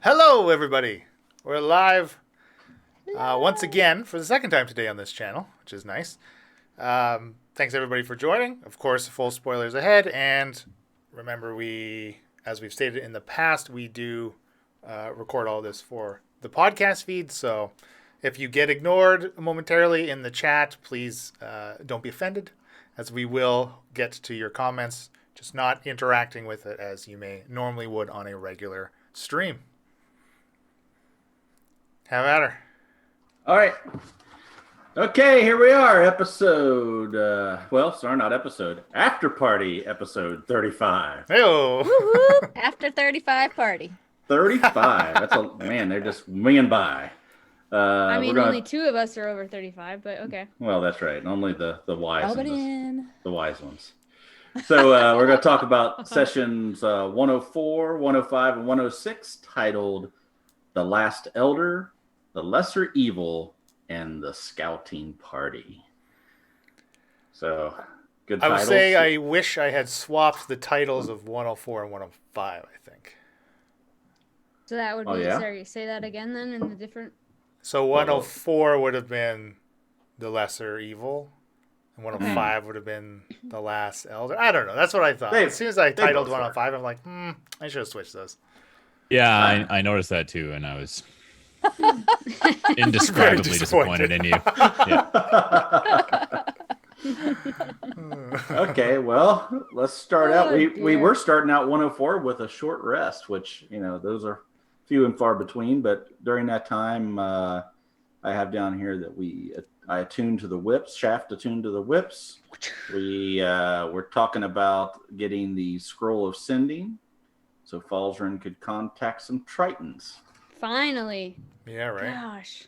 Hello, everybody. We're live once again for the second time today on this channel, which is nice. Thanks, everybody, for joining. Of course, full spoilers ahead. And remember, as we've stated in the past, we do record all this for the podcast feed. So if you get ignored momentarily in the chat, please don't be offended, as we will get to your comments, just not interacting with it as you may normally would on a regular stream. Have at her. All right. Okay, here we are. Episode, After Party episode 35. Hey-o. Woo-hoo. After 35 party. 35. That's man, they're just winging by. Only two of us are over 35, but okay. Well, that's right. Only the wise ones. The wise ones. So we're going to talk about sessions 104, 105, and 106, titled The Last Elder, The Lesser Evil, and The Scouting Party. So, good titles. I would say I wish I had swapped the titles of 104 and 105, I think. So that would be, sorry, say that again then in the different... So 104 would have been The Lesser Evil, and 105 would have been The Last Elder. I don't know. That's what I thought. As soon as I titled 105, I'm like, I should have switched those. Yeah, I noticed that too, and I was indescribably disappointed in you. Yeah. Okay, well, let's start out. We were starting out 104 with a short rest, which, those are few and far between. But during that time, I have down here that I attuned to the whips, shaft attuned to the whips. We're talking about getting the scroll of sending, so Falzarin could contact some Tritons. Finally. Yeah, right. Gosh.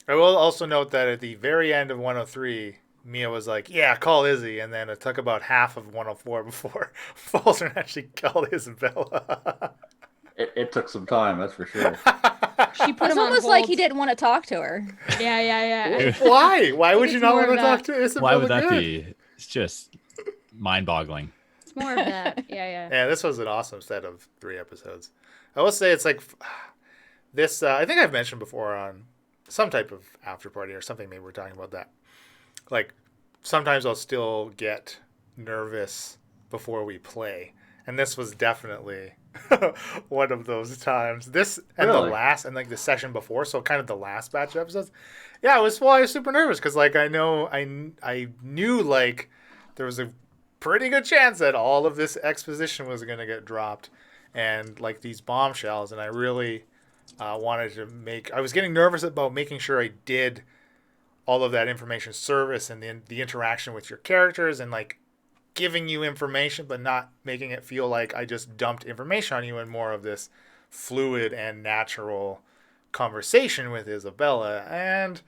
I will also note that at the very end of 103, Mia was like, yeah, call Izzy. And then it took about half of 104 before Falzarin actually called Isabella. It took some time, that's for sure. She put him on almost hold. like he didn't want to talk to her. Yeah. Why? Why would you not want to talk to Isabella? Why would that be? It's just mind-boggling. It's more of that. Yeah. Yeah, this was an awesome set of 3 episodes. I will say it's like this. I think I've mentioned before on some type of after party or something. Maybe we're talking about that. Like sometimes I'll still get nervous before we play, and this was definitely one of those times. This and the last and like the session before, so kind of the last batch of episodes. Yeah, I was super nervous because like I knew like there was a pretty good chance that all of this exposition was going to get dropped, and like these bombshells, and I really wanted to I was getting nervous about making sure I did all of that information service and the interaction with your characters and like giving you information but not making it feel like I just dumped information on you, and more of this fluid and natural conversation with Isabella. And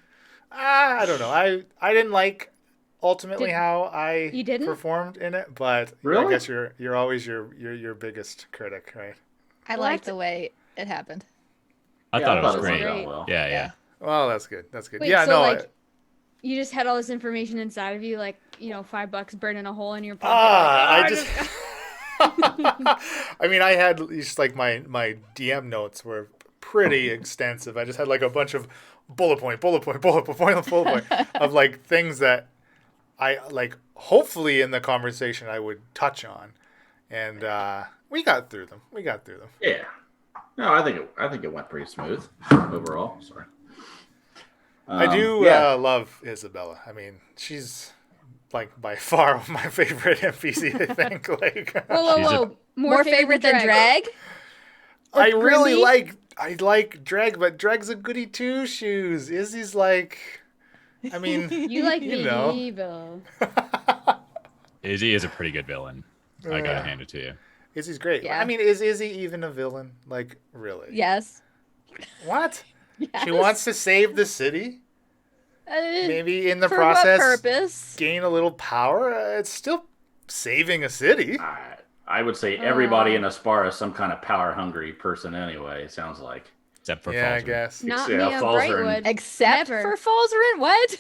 I don't know, I didn't like ultimately how I performed in it, but really? I guess you're always your biggest critic, right? I liked the way it happened. I thought it was great. Well. Yeah. Well, that's good. Wait, yeah, so no. like, you just had all this information inside of you, like, $5 burning a hole in your pocket. I mean, I had just like my DM notes were pretty extensive. I just had like a bunch of bullet point of like things that I like hopefully in the conversation I would touch on, and we got through them. Yeah. No, I think it went pretty smooth overall. Sorry. I do love Isabella. I mean, she's like by far my favorite NPC. I think. Like, whoa! More favorite than Drag? I really like Drag, but Drag's a goody two shoes. Izzy's like, I mean, you like the evil. Izzy is a pretty good villain. I gotta hand it to you. Izzy's great. Yeah. I mean, is Izzy even a villain? Like, really? Yes. What? Yes. She wants to save the city? Maybe in the for process, what purpose? Gain a little power? It's still saving a city. I would say everybody in Aspara is some kind of power-hungry person anyway, it sounds like. Except for Yeah, Falzarin. I guess. Not Yeah, Mia Falzarin. Brightwood. Except Never. for Falzarin? What?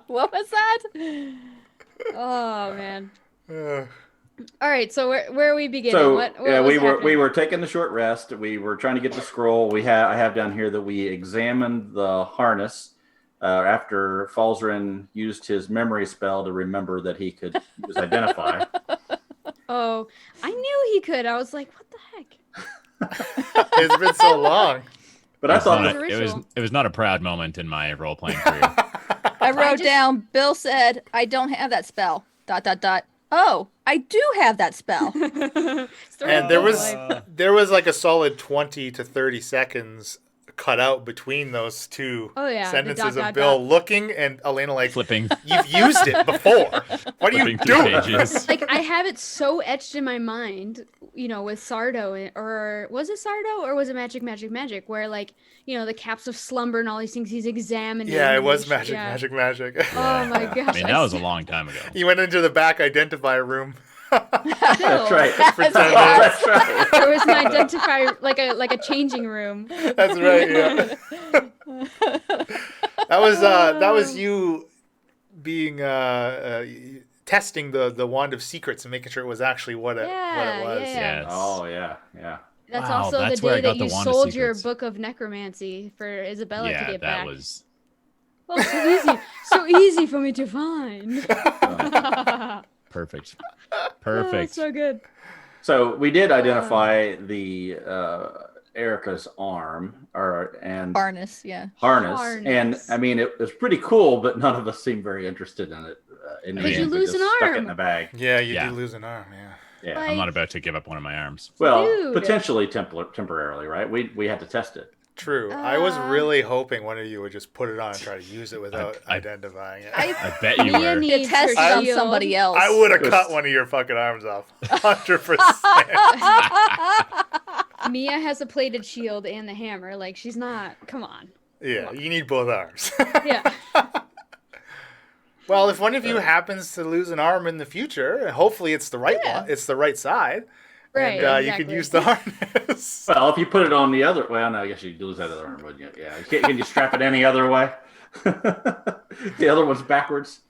What was that? Oh, man. All right, so where are we beginning? So what yeah, was we happening? were taking the short rest. We were trying to get the scroll. I have down here that we examined the harness after Falzarin used his memory spell to remember that he could use identify. Oh, I knew he could. I was like, what the heck? It's been so long. But I It's thought not that- a- it was not a proud moment in my role playing career. I wrote just- down, Bill said, I don't have that spell. ... Oh, I do have that spell. Story And of there my was life. like a solid 20 to 30 seconds cut out between those two Oh, yeah, the sentences dot, of Bill dot. looking and Elena like, Flipping you've used it before. What are you flipping through doing? pages. Like I have it so etched in my mind, with Sardo, or was it Sardo or was it Magic? Where like, the caps of slumber and all these things he's examining. Yeah, it and was sh- magic, yeah. magic. Oh my I gosh! mean, that was a long time ago. He went into the back identify room. that's right. For 10 minutes. That's right. There was an identifier, like a changing room. That's right. Yeah. That was you being testing the wand of secrets and making sure it was actually what it was. Yeah. Yes. Oh yeah. That's Wow, also that's the where I day got that the you Wand of sold your Secrets. book of necromancy for Isabella to Yeah, get that back. was. Oh, so easy for me to find. Perfect. Oh, Perfect. so good. So we did identify the Erica's arm and Harness, yeah. harness, Harness. and I mean it was pretty cool, but none of us seemed very interested in it. In the But you end, we lose just an stuck it arm. in the bag. Yeah, you Yeah. do lose an arm. Yeah. Yeah. Like- I'm not about to give up one of my arms. Well, Dude. potentially temporarily, right? We had to test it. True. I was Uh, really hoping one of you would just put it on and try to use it without I- identifying it. I bet you Mia were. needs To test her it on shield. somebody else. I would have Just- cut one of your fucking arms off. 100%. Mia has a plated shield and the hammer. Like she's not. Come on. Yeah, you need both arms. Yeah. Well, if one of you happens to lose an arm in the future, hopefully it's the right one. It's the right side. Right. And you can exactly. use the harness. Well, if you put it on the other, well, no, I guess you'd lose that other arm, wouldn't you? Yeah. Can you strap it any other way? The other one's backwards.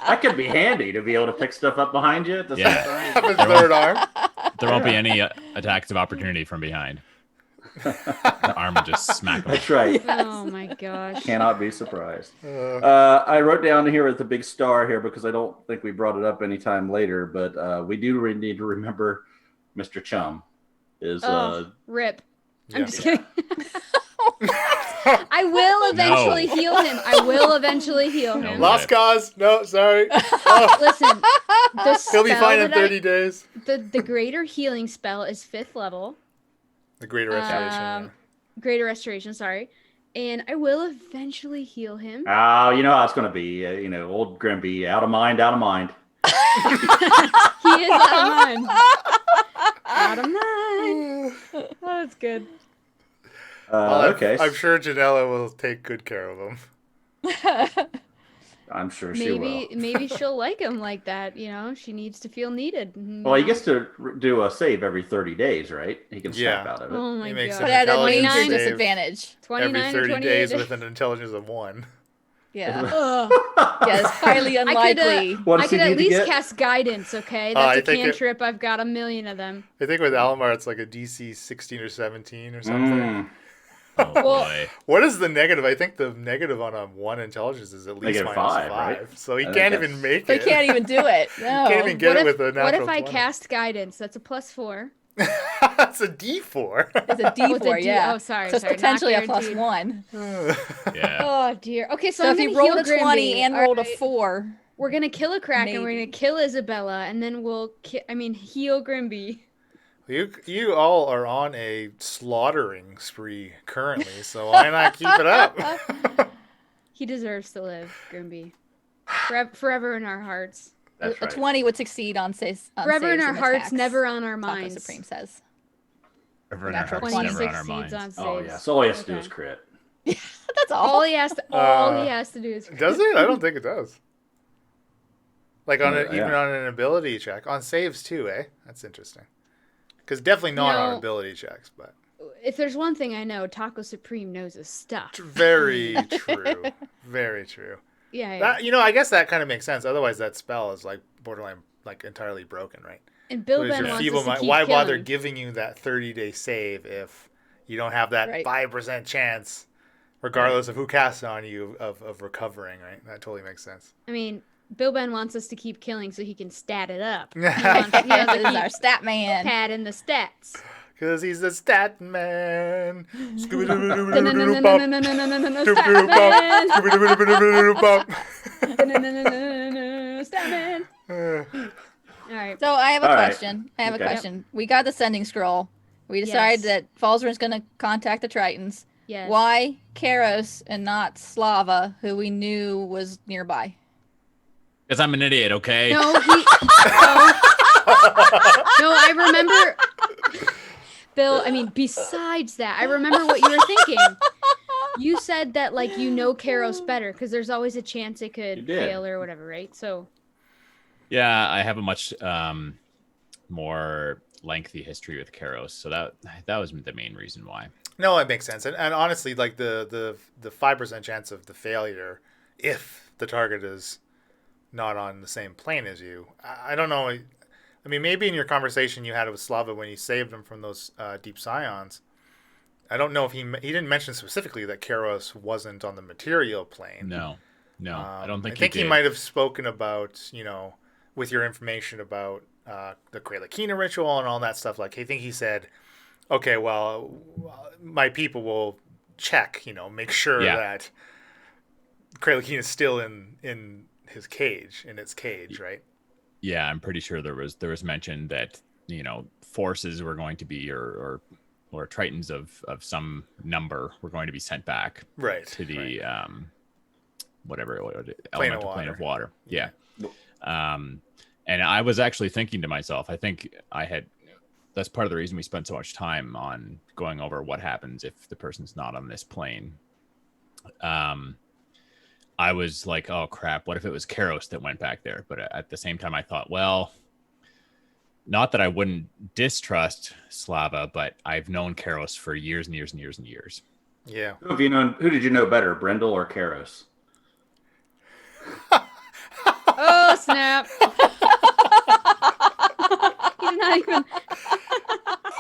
That could be handy to be able to pick stuff up behind you at the Yeah. same time. Have his third arm. There won't be any attacks of opportunity from behind. The arm will just smack him. That's right. Oh my gosh. Cannot be surprised. I wrote down here with the big star here because I don't think we brought it up anytime later, but we do need to remember Mr. Chum is Oh, rip. Yeah. I'm just kidding. I will eventually heal him. I will eventually heal him. No. Lost cause? No, sorry. Oh, Listen, the he'll be spell fine in that 30 days. the greater healing spell is 5th level. The greater restoration. Um, Greater restoration, sorry. And I will eventually heal him. Oh, you know how it's going to be. Old Grimby, out of mind, out of mind. He is out of mind. Out of mind. Oh, that's good. Well, Okay. I'm sure Janella will take good care of him. I'm sure she will. Maybe she'll like him like that. She needs to feel needed. Well, he gets to do a save every 30 days, right? He can snap Yeah. out of it. Oh my He makes god. But at a Intelligence major save. disadvantage. 29 Every or 30 28. days with an intelligence of 1. Yeah. Ugh. Yeah, it's highly I could, unlikely. What I does he could at need to least get? cast guidance, okay? I That's a think it- cantrip. I've got a million of them. I think with Alamar, it's like a DC 16 or 17 or something. Mm. Oh Well- boy. What is the negative? I think the negative on a 1 intelligence is at least Negative minus 5, 5. right? So he I think can't that's- even make They it. can't even do it. No. Can't even get What it with a if natural I 20. cast guidance? That's a +4. That's a D4. It's a Oh, it's a D4, D- yeah. oh, sorry, So it's sorry, not potentially a guaranteed. +1. Yeah. Oh dear. Okay, so, So I'm if you gonna rolled heal a 20 Grimby. and All rolled a right. 4, We're gonna kill a Kraken. We're gonna Maybe. kill Isabella, and then we'll heal Grimby. You all are on a slaughtering spree currently, so why not keep it up? He deserves to live, Grimby. Forever in our hearts. That's a right. 20 would succeed on saves. On Forever in saves our and hearts, attacks, never on our Taco minds. Supreme says. Ever in our Natural hearts, 20 never on our succeeds minds. on saves. Oh, yeah. So all he has to do Okay. is crit. That's all. All he has to do is. Does it? I don't think it does. Like on Yeah. even on an ability check. On saves too, eh? That's interesting. Because definitely not on No. ability checks, but If there's one thing I know, Taco Supreme knows his stuff. very true. Very true. Yeah. That, I guess that kind of makes sense. Otherwise, that spell is like borderline, like entirely broken, right? And Bill What is Ben your wants feeble us to mind? keep Why bother killing. giving you that 30-day save if you don't have that Right. 5% chance, regardless of who casts on you, of recovering, right? That totally makes sense. I mean, Bill Ben wants us to keep killing so he can stat it up. He Because wants This to is keep our stat man. padding the stats. he's the stat man. Stat man. All right. So I have a All right. question. I have Okay. a question. We got the sending scroll. We decided Yes. that Falzarin's going to contact the Tritons. Yes. Why Karos and not Slava, who we knew was nearby? Because I'm an idiot, okay? No, no, I remember. Bill, I mean, besides that, I remember what you were thinking. You said that, like, Karos better because there's always a chance it You could did. fail or whatever, right? So, Yeah, I have a much more lengthy history with Karos, so that was the main reason why. No, it makes sense. And honestly, like the 5% chance of the failure, if the target is not on the same plane as you, I don't know. I mean, maybe in your conversation you had with Slava when you saved him from those deep scions, I don't know if he didn't mention specifically that Karos wasn't on the material plane. No, I don't think. I think he he did. might have spoken about, with your information about the Kralakina ritual and all that stuff. Like, I think he said, okay, well, my people will check, make sure that Kralakina is still in his cage, right? Yeah, I'm pretty sure there was mention that forces were going to be or Tritons of some number were going to be sent back Right to the whatever Plane elemental of plane of water. Yeah. And I was actually thinking to myself, I think that's part of the reason we spent so much time on going over what happens if the person's not on this plane. I was like, oh crap, what if it was Karos that went back there? But at the same time I thought, well, not that I wouldn't distrust Slava, but I've known Karos for years and years and years and years. Yeah. Who did you know better, Brendel or Karos? oh snap! He's not even.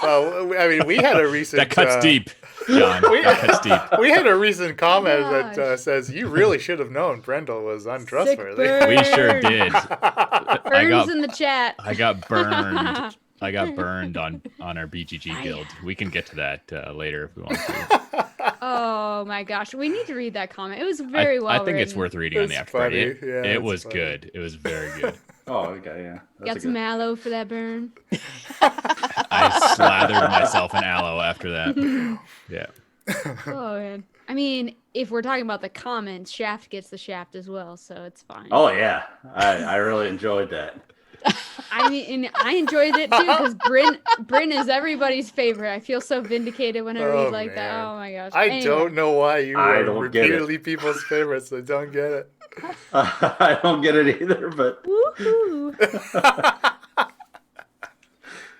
Well, I mean, we had a recent That cuts deep, John. That cuts deep. We had a recent comment that Gosh. says you really should have known Brendel was untrustworthy. burn. We sure did. Burns in the chat. I got burned. I got burned on our BGG guild. We can get to that later if we want to. Oh my gosh, we need to read that comment. It was very well I think it's written. worth reading on the It's after party. funny. Yeah, It it's was funny. good. It was very good. Oh, okay, yeah. Got some aloe for that burn. I slathered myself in aloe after that. Yeah. Oh man. I mean, if we're talking about the comments, Shaft gets the shaft as well, so it's fine. Oh yeah, I really enjoyed that. I mean, and I enjoyed it too because Bryn is everybody's favorite. I feel so vindicated when I read like that. man. Oh my gosh. I Anyway. don't know why you I are don't get it. repeatedly people's favorites. I don't get it. I don't get it either, but Woohoo!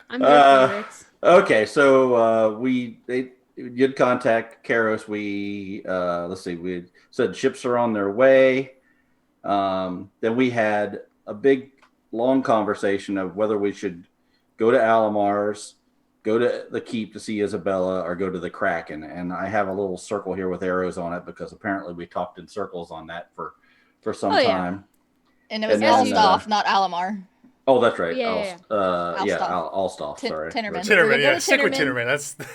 I'm their favorites. okay. So they did contact Karos. We let's see. We said ships are on their way. Then we had a big, long conversation of whether we should go to Alamar's, go to the Keep to see Isabella, or go to the Kraken. And I have a little circle here with arrows on it because apparently we talked in circles on that for some Oh, yeah. time. And it was And then, Elstoff, not Alamar. Oh, that's right. Yeah, Alstoff. Sorry. Tinnerman. Tinnerman, We'll go yeah, to stick with Tinnerman. Tinnerman.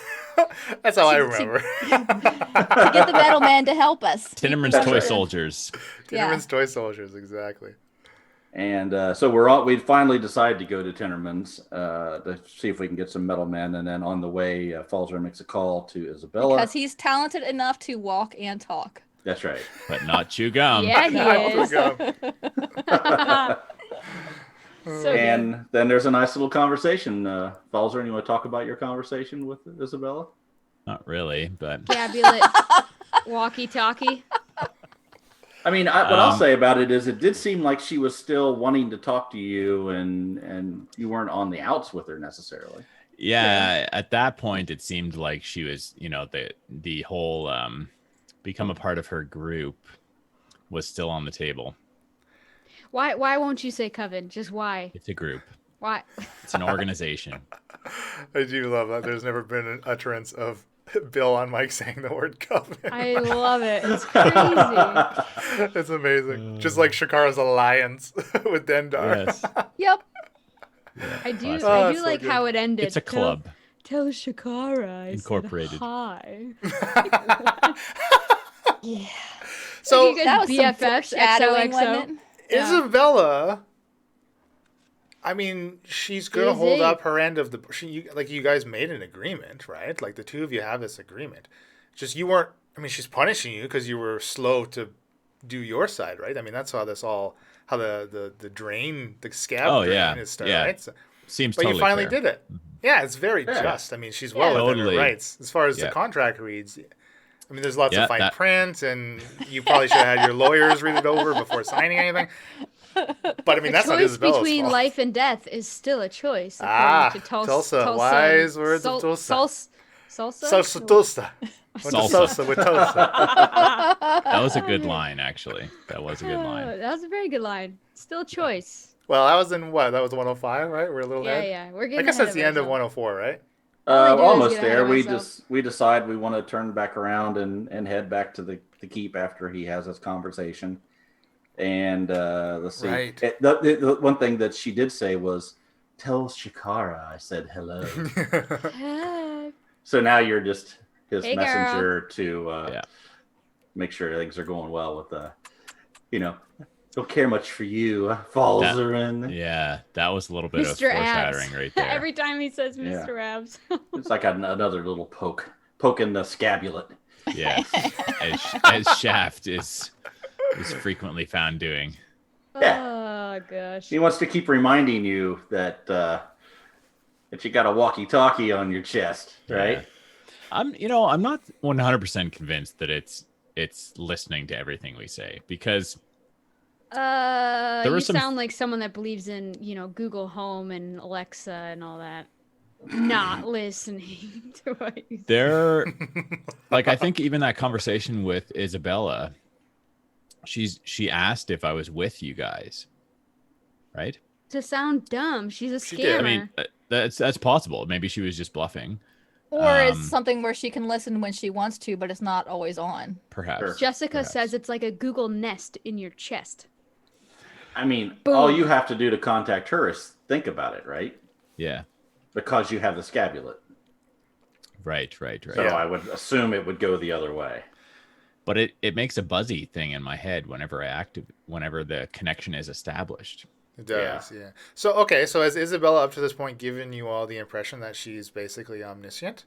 That's how I To- remember. To get the battle man to help us. Tinnerman's That's toy right. soldiers. Yeah. Tinnerman's toy soldiers, exactly. And so we finally decided to go to Tinnerman's to see if we can get some metal men. And then on the way, Falzer makes a call to Isabella. Because he's talented enough to walk and talk. That's right. But not chew gum. Yeah, he I is. forgot. So And then there's a nice little conversation. Falzer, you want to talk about your conversation with Isabella? Not really, but Gabulate walkie-talkie. I mean, what I'll say about it is it did seem like she was still wanting to talk to you and you weren't on the outs with her necessarily. yeah, at that point it seemed like she was, the whole become a part of her group was still on the table. Why won't you say coven? Just why? It's a group. Why? It's an organization. I do love that. There's never been an utterance of Bill on mic saying the word coven. I love it. It's crazy. It's amazing. Just like Shakara's alliance with Dendar. Yes. Yep. I do. Classic. I do so like good. how it ended. It's a club. Tell Shakara I Incorporated. Said hi. Yeah. So you guys That was some BFFs, foreshadowing, XOXO. wasn't it? Isabella, I mean, she's gonna hold Busy. up her end of the. Like you guys made an agreement, right? Like the two of you have this agreement. Just you weren't. I mean, she's punishing you because you were slow to do your side, right? I mean, that's how this all. How the drain, the scab drain yeah. is started, Yeah. right? So, Seems but totally you finally fair. did it. Yeah, it's very Yeah. just. I mean, she's well Yeah. within Totally. her rights as far as the Yeah. contract reads. I mean, there's lots Yeah, of fine that- print, and you probably should have had your lawyers read it over before signing anything. But I mean, that's not choice Isabella's between fault. life and death is still a choice. Ah, according to Tulsa. Wise words of Tulsa. Salsa. Salsa Tulsa. Went to Salsa. Salsa with Tulsa. That was a good line, actually. That was a good line. That was a very good line. Still a choice. Well, that was in what? That was 105, right? We're a little Yeah, ahead. yeah. We're I getting. guess ahead that's the end of ourselves. 104, right? All I do is Almost get ahead there. of myself. We decide we want to turn back around and head back to the keep after he has his conversation. And let's see. Right. The one thing that she did say was, "Tell Shikara I said hello." Ah, So now you're just his Hey, girl. messenger to Yeah. make sure things are going well with don't care much for you. Falls That- are in. Yeah, that was a little bit of Mr. Abs. foreshadowing right there. Every time he says Yeah. Mr. Abs. It's like another little poke in the scapulet. Yeah, as Shaft is frequently found doing. Oh gosh. He wants to keep reminding you that you got a walkie-talkie on your chest, right? Yeah. I'm not 100% convinced that it's listening to everything we say, because there You were some- sound like someone that believes in, Google Home and Alexa and all that. Not listening to what you say. there, like, I think even that conversation with Isabella, she asked if I was with you guys, right? To sound dumb, she's a She scammer. did. I mean, that's possible. Maybe she was just bluffing. Or it's Um, something where she can listen when she wants to, but it's not always on. Perhaps. Sure. Jessica Perhaps. says it's like a Google Nest in your chest. I mean, Boom. all you have to do to contact her is think about it, right? Yeah. Because you have the scapulet. Right. So Yeah. I would assume it would go the other way. But it makes a buzzy thing in my head whenever whenever the connection is established. It does, yeah. So, okay, so has Isabella up to this point given you all the impression that she's basically omniscient?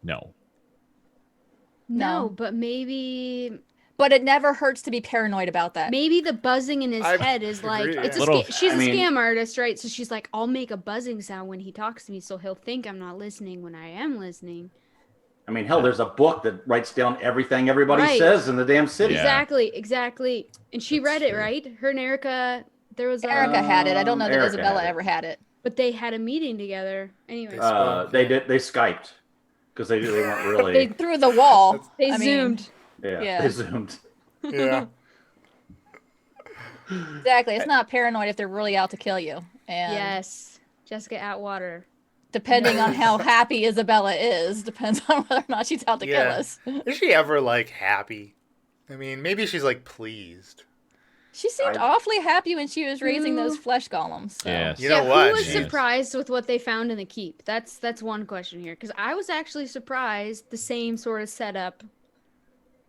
No. No, No. but maybe But it never hurts to be paranoid about that. the buzzing in his I head is like agree, it's yeah. a Little- she's I a mean- scam artist, right? So she's like, I'll make a buzzing sound when he talks to me, so he'll think I'm not listening when I am listening. I mean, hell, there's a book that writes down everything everybody Right. says in the damn city. Yeah. Exactly. And she That's read it, true. right? Her and Erica, there was Erica had it. I don't know that Erica Isabella had it. ever had it. but they had a meeting together. Anyways, They Skyped because they weren't They really. threw the wall. they I mean, zoomed. yeah. They zoomed. Yeah. Exactly. It's not paranoid if they're really out to kill you. And Yes, Jessica Atwater. depending on how happy Isabella is, depends on whether or not she's out to kill Yeah. us. Is she ever, like, happy? I mean, maybe she's, like, pleased. She seemed awfully happy when she was raising those flesh golems. So. Yes. You know yeah, what? who was Yes. surprised with what they found in the keep? That's one question here, because I was actually surprised. The same sort of setup.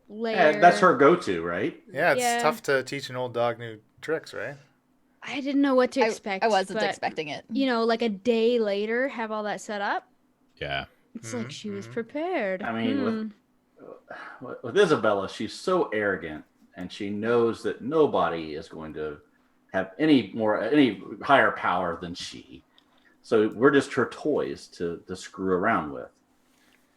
Layer. Yeah, that's her go-to, right? Yeah, it's Yeah. tough to teach an old dog new tricks, right? I didn't know what to I- expect. I wasn't but, expecting it. Like a day later, have all that set up. Yeah. It's like Mhm, she was mhm. prepared. I mean, with Isabella, she's so arrogant, and she knows that nobody is going to have any higher power than she. So we're just her toys to screw around with,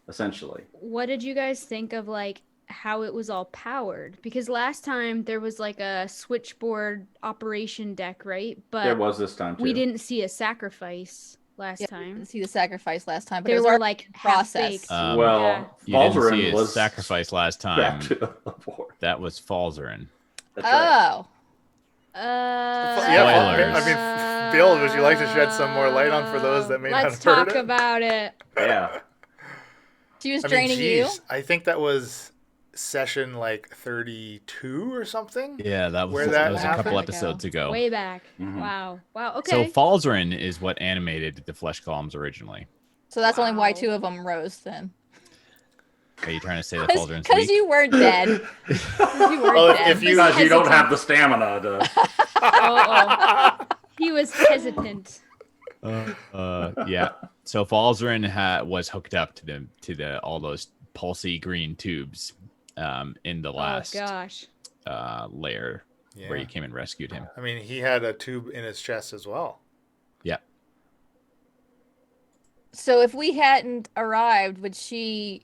essentially. What did you guys think of like how it was all powered? Because last time there was like a switchboard operation deck, right? But There was this time too. we didn't see a sacrifice last Yeah, we time. didn't see the sacrifice last time, but There it was were already like in process. half-baked. Yeah. Well, Yeah. You didn't see Valzarin his was sacrifice last back time. to the board. That was Falzarin. That's right. Oh. Yeah, Spoilers. I mean, Bill, would you like to shed some more light on for those that may not Let's have heard talk it? about it. Yeah. She was I mean, draining you. geez, I think that was session like 32 or something. Yeah, that was, Where that that was a happened? couple episodes ago. Way back. Mhm. Wow. Wow. So Okay. Falzarin is what animated the flesh columns originally. So that's only why Wow. 2 of them rose then. Are you trying to say that Falzarin's Because weak? you weren't dead. You were Well, dead. if you- Because you don't have Hesitant. the stamina to. Oh. He was hesitant. Yeah. So Falzarin was hooked up to the all those pulsy green tubes in the last Oh gosh. layer where Yeah. you came and rescued him. I mean, he had a tube in his chest as well. Yeah. So if we hadn't arrived, would she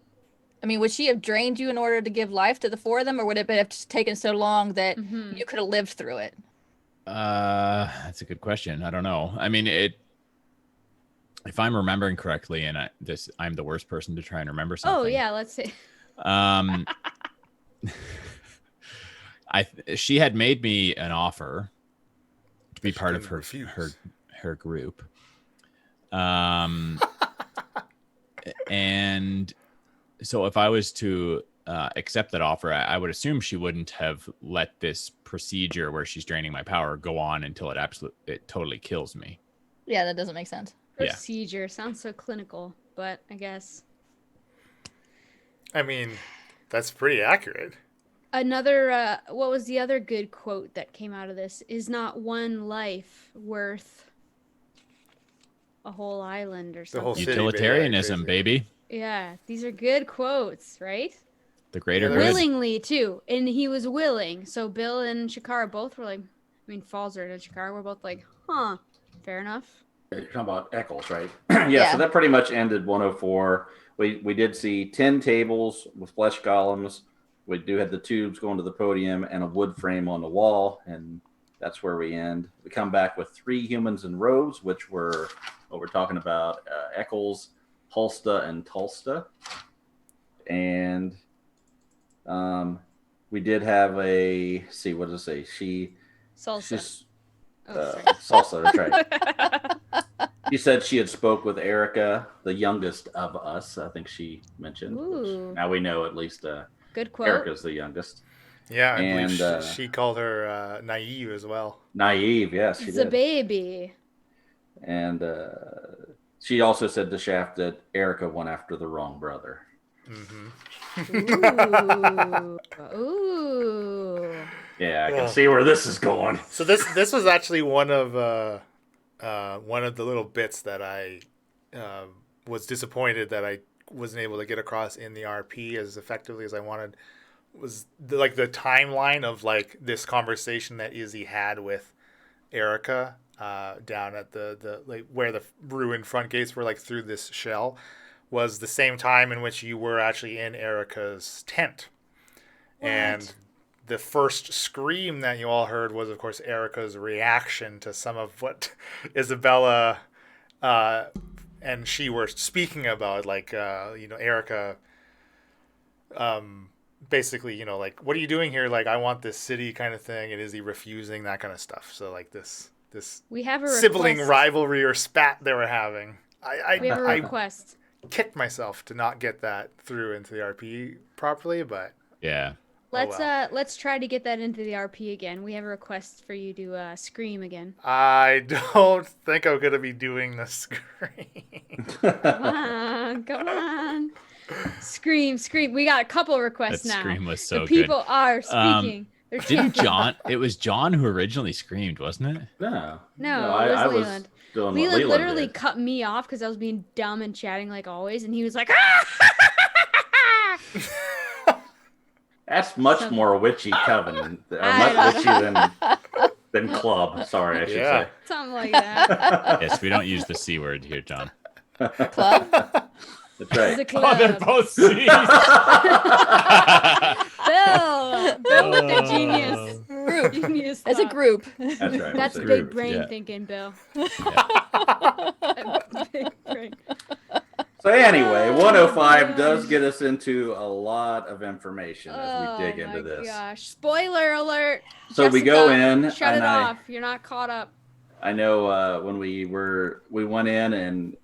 have drained you in order to give life to the 4 of them, or would it have just taken so long that Mhm. you could have lived through it? That's a good question. I don't know. I mean, if I'm remembering correctly, and I'm the worst person to try and remember something. Oh yeah. Let's see. She had made me an offer to be She part of didn't her refuse. her group. And so if I was to accept that offer, I would assume she wouldn't have let this procedure where she's draining my power go on until it totally kills me. Yeah, that doesn't make sense. Yeah. Procedure sounds so clinical, but I guess I mean, that's pretty accurate. another. What was the other good quote that came out of this? Is not one life worth a whole island or The whole something? city. Utilitarianism, crazy. baby. Yeah, these are good quotes, right? The greater Yeah, good. Willingly too, and he was willing. So Bill and Shakara both were like, I mean, Falzer and Shakara were both like, huh, fair enough. You're talking about Eccles, right? Yeah, so that pretty much ended 104. We did see 10 tables with flesh columns. We do have the tubes going to the podium and a wood frame on the wall, and that's where we end. We come back with 3 humans in robes, which were what we're talking about, Eccles, Hulsta, and Tulsta. And we did have what does it say? Salsa. She's Oh, sorry. Salsa, that's right. She said she had spoke with Erica, the youngest of us. I think she mentioned. Which Ooh. now we know at least Good quote. Erica's the youngest. Yeah, I believe And, she called her naive as well. Naive, yes, she It's a did. baby. And she also said to Shaft that Erica went after the wrong brother. Mm-hmm. Ooh. Ooh. Yeah, I Yeah. can see where this is going. So this was actually one of the little bits that I was disappointed that I wasn't able to get across in the RP as effectively as I wanted. Was the timeline of like this conversation that Izzy had with Erica down at the like where the ruined front gates were, like through this shell, was the same time in which you were actually in Erica's tent. And the first scream that you all heard was, of course, Erica's reaction to some of what Isabella and she were speaking about. Like, Erica basically, like, what are you doing here? Like, I want this city kind of thing. And is he refusing? That kind of stuff. So, like, this We have a sibling request. rivalry or spat they were having. We have a I request. kicked myself to not get that through into the RP properly, but Yeah. Let's try to get that into the RP again. We have a request for you to scream again. I don't think I'm gonna be doing the screen. Come on. Scream. We got a couple requests That now. scream was so the people good. are speaking. They're Didn't chanting. John? It was John who originally screamed, wasn't it? No, No, I it was was Leland. doing what Leland Leland literally did. cut me off because I was being dumb and chatting like always, and he was like, ah! That's much more witchy coven, or I much witchy than club. Sorry, I should Yeah. say. Something like that. Yes, we don't use the C word here, John. Club? That's right. The club. both C's. Bill with the genius. Group. Genius As a thought. group. That's right. That's It's a big group. brain Yeah. thinking, Bill. Big brain. So anyway, 105 does get us into a lot of information as we dig into this. Oh my gosh. Spoiler alert. So Jessica, we go in. Shut it and off. You're not caught up. I know when we went in and,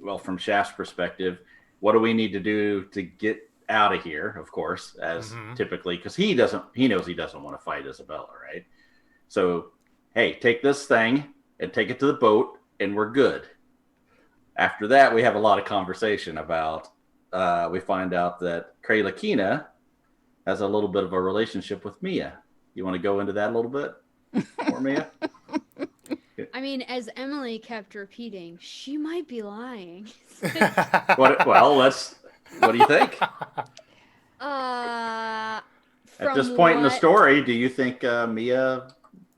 well, from Shaft's perspective, what do we need to do to get out of here? Of course, as typically, because he knows he doesn't want to fight Isabella, right? So, hey, take this thing and take it to the boat, and we're good. After that, we have a lot of conversation about. We find out that Cray Lakina has a little bit of a relationship with Mia. You want to go into that a little bit more, Mia? I mean, as Emily kept repeating, she might be lying. What do you think? At this point in the story, do you think Mia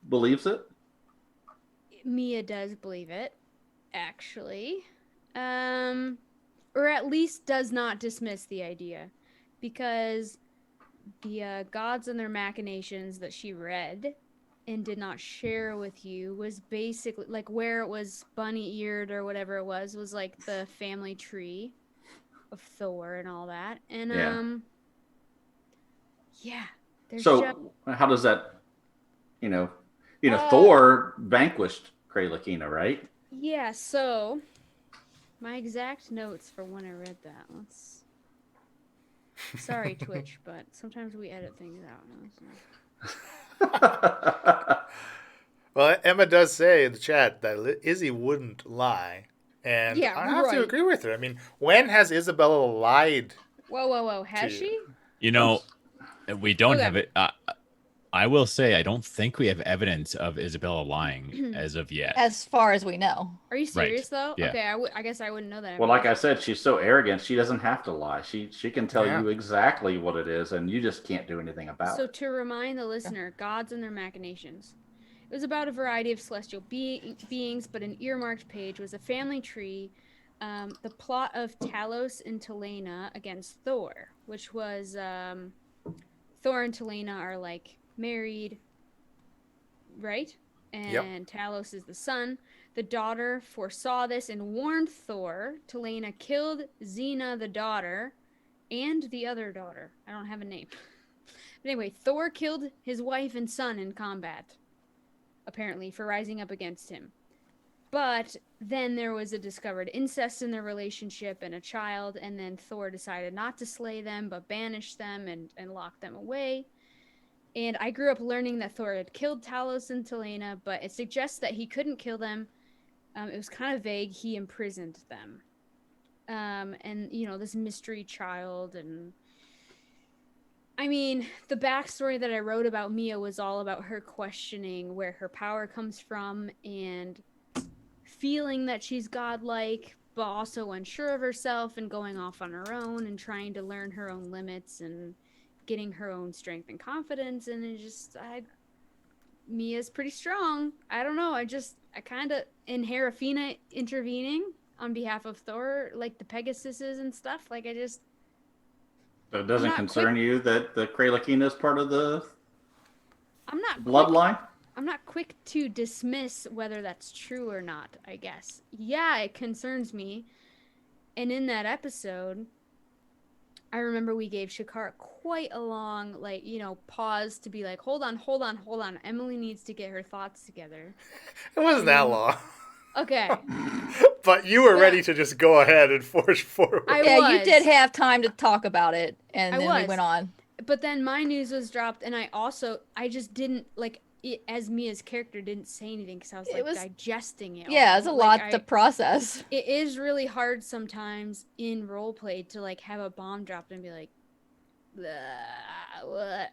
believes it? Mia does believe it, actually. Or at least does not dismiss the idea. Because the gods and their machinations that she read and did not share with you was basically like where it was bunny-eared or whatever it was like the family tree of Thor and all that. And so how does that, Thor vanquished Cray Lakina, right? Yeah, so my exact notes for when I read that. Sorry, Twitch, but sometimes we edit things out. Well, Emma does say in the chat that Izzy wouldn't lie. And I have to agree with her. I mean, when has Isabella lied? Whoa. Has she? We don't have it. I will say, I don't think we have evidence of Isabella lying as of yet. As far as we know. Are you serious, though? Yeah. Okay, I guess I wouldn't know that. Well, like I said, she's so arrogant, she doesn't have to lie. She can tell you exactly what it is, and you just can't do anything about it. So to remind the listener, gods and their machinations. It was about a variety of celestial beings, but an earmarked page was a family tree, the plot of Talos and Telena against Thor, which was Thor and Telena are like married, right? And Talos is the son. The daughter foresaw this and warned Thor. Telena killed Xena, the daughter, and the other daughter. I don't have a name. But anyway, Thor killed his wife and son in combat, apparently, for rising up against him. But then there was a discovered incest in their relationship and a child, and then Thor decided not to slay them, but banish them and lock them away. And I grew up learning that Thor had killed Talos and Telena, but it suggests that he couldn't kill them. It was kind of vague. He imprisoned them. And, this mystery child. And I mean, the backstory that I wrote about Mia was all about her questioning where her power comes from and feeling that she's godlike, but also unsure of herself and going off on her own and trying to learn her own limits and getting her own strength and confidence. And Mia's pretty strong. I don't know. I kind of, in Herafina intervening on behalf of Thor, like the Pegasuses and stuff, like So it doesn't concern you that the Cray Lakina is part of the bloodline? I'm not quick to dismiss whether that's true or not, I guess. Yeah, it concerns me. And in that episode, I remember we gave Shakara quite a long, pause to be like, hold on. Emily needs to get her thoughts together. It wasn't that long. Okay. But you were ready to just go ahead and forge forward. You did have time to talk about it, and then we went on. But then my news was dropped, and I just didn't, as Mia's character didn't say anything because I was digesting it. Yeah, it's a lot to process. It is really hard sometimes in roleplay to have a bomb dropped and be like, what?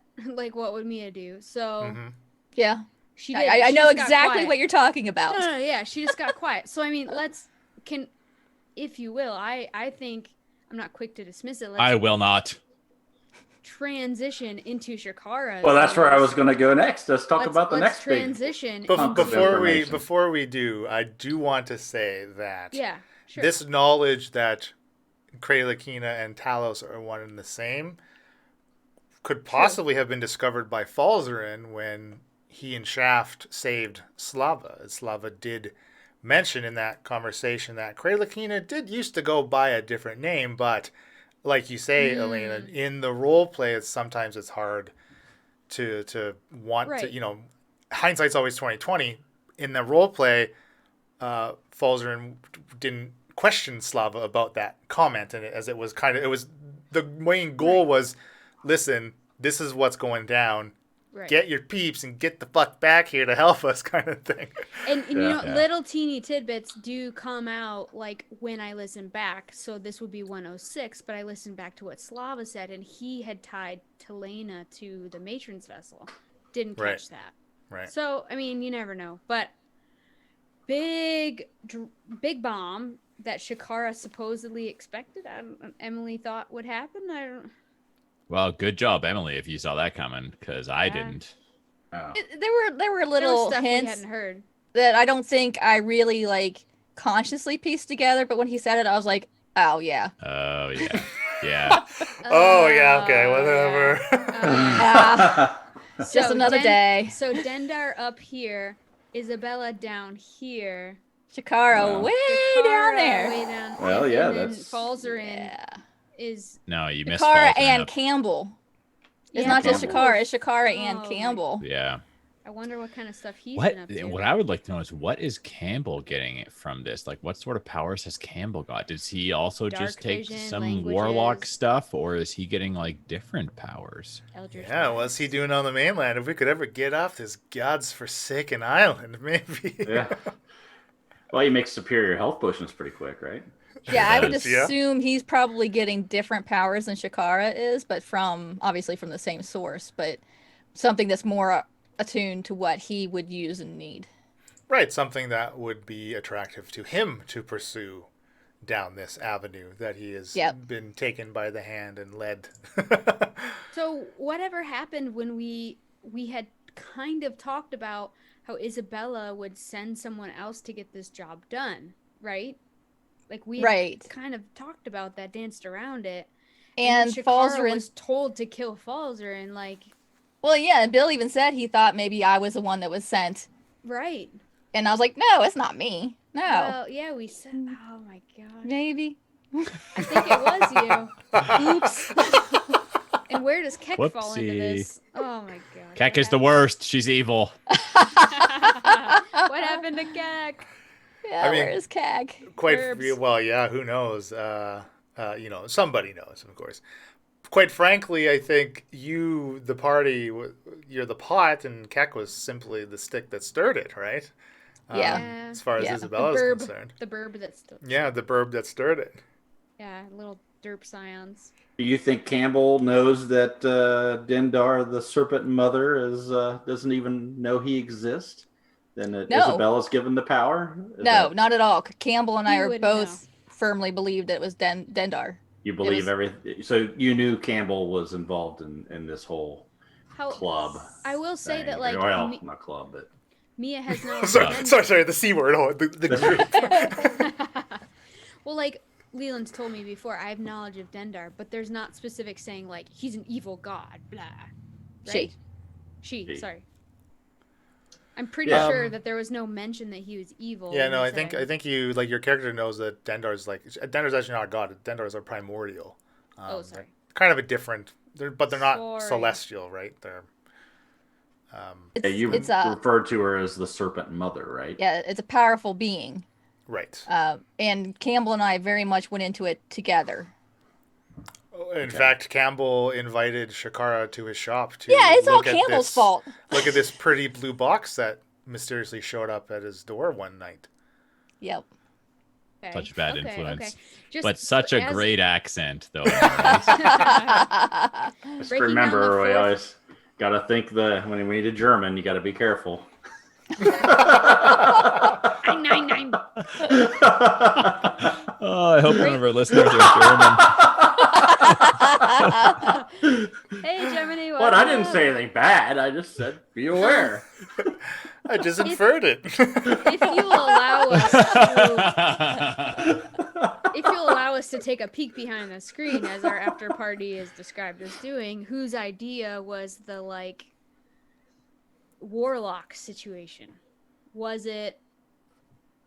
What would Mia do? So yeah, she did. I know exactly what you're talking about. No, yeah, she just got quiet. So I mean, if you will, I think I'm not quick to dismiss it. I will not. Transition into Shakara. Well, that's where I was going to go next. Let's talk about the next transition. Before we do, I do want to say that this knowledge that Cray Lakina and Talos are one and the same could possibly have been discovered by Falzarin when he and Shaft saved Slava. Slava did mention in that conversation that Kralakina did used to go by a different name, but like you say, Elena, in the role play, sometimes it's hard to want Right. to, hindsight's always 20/20. In the role play, Falzarin didn't question Slava about that comment, and as it was the main goal was, listen, this is what's going down. Right. Get your peeps and get the fuck back here to help us, kind of thing. And little teeny tidbits do come out like when I listen back. So this would be 106, but I listened back to what Slava said, and he had tied Telena to the matron's vessel. Didn't catch that. Right. So I mean, you never know. But big bomb that Shakara supposedly expected. Emily thought would happen. I don't. Well, good job, Emily, if you saw that coming, because I didn't. Oh. There were little stuff we hints hadn't heard. that I don't think I really like consciously pieced together, but when he said it, I was like, oh yeah. Oh yeah, yeah. Oh yeah, okay, whatever. Yeah. Just another day. So Dendar up here, Isabella down here, Shakara way down there. way down. Well, and yeah, then that's- Falzarin Yeah. is No, you missed Shakara Falzarin and up. Campbell. It's Yeah, not just Campbell. Shakara, it's Shakara and Oh, my- Campbell. Yeah. I wonder what kind of stuff he's What been up to. what I would like to know is what is Campbell getting from this? Like, what sort of powers has Campbell got? Does he also Dark just take vision, some warlock languages. stuff, or is he getting like different powers? Eldritch Yeah, Blast. what's he doing on the mainland? If we could ever get off this god's forsaken island, maybe. Yeah. Well, he makes superior health potions pretty quick, right? Yeah, I would does, yeah. assume he's probably getting different powers than Shakara is, but obviously from the same source, but something that's more attuned to what he would use and need. Right, something that would be attractive to him to pursue down this avenue that he has Yep. been taken by the hand and led. So whatever happened when we had kind of talked about how Isabella would send someone else to get this job done, right? Like we had Right. kind of talked about that, danced around it. And then Shakara Falzarin was told to kill Falzarin, like, well, yeah, and Bill even said he thought maybe I was the one that was sent. right. And I was like, no, it's not me. No. Well, yeah, we said, oh my god. Maybe. I think it was you. Oops. And where does Keck fall into Whoopsie. this? Oh my god. Keck what is the worst. She's evil. happened? What happened to Keck? Yeah, I mean, where is Cag? Herbs. Well, yeah, who knows? Somebody knows, of course. Quite frankly, I think you're the pot, and Keck was simply the stick that stirred it, right? Yeah. As far as Yeah. Isabella's concerned. The burb that's still. Yeah, the burb that stirred it. Yeah, little derp scions. Do you think Campbell knows that Dendar, the serpent mother, doesn't even know he exists? Then No. Isabella's given the power? Is No, that- not at all. Campbell and I He are wouldn't both firmly believed it was Dendar. You believe was- everything? So you knew Campbell was involved in this whole How club. I will say thing. that, like, well, Mi- not club, but Mia has not. sorry, the C word. Oh, the group. Well, like Leland's told me before, I have knowledge of Dendar, but there's not specific saying like he's an evil god. Blah. Right? She. Sorry. I'm pretty Yeah. sure that there was no mention that he was evil. Yeah, when no, he I think said- you like your character knows that Dendar's actually not a god. Dendar's a primordial. Oh, sorry. Kind of a different, but they're not Sorry. celestial, right? They're yeah, you It's referred to her as the serpent mother, right? yeah, it's a powerful being. right. And Campbell and I very much went into it together. In fact, Campbell invited Shakara to his shop to Yeah, it's all look at Campbell's this- fault. Look at this pretty blue box that mysteriously showed up at his door one night. Yep. Okay. Such a bad Okay, influence. okay. Just But such a as- great accent, though. Right? Just Breaking remember, down the we fourth- always got to think when we need a German, you got to be careful. Nine. Oh, I hope none of our listeners are German. Hey, Germany. But I didn't up? say anything bad. I just said be aware. I just inferred it. If you will allow us to take a peek behind the screen, as our after party is described as doing, whose idea was the like warlock situation? Was it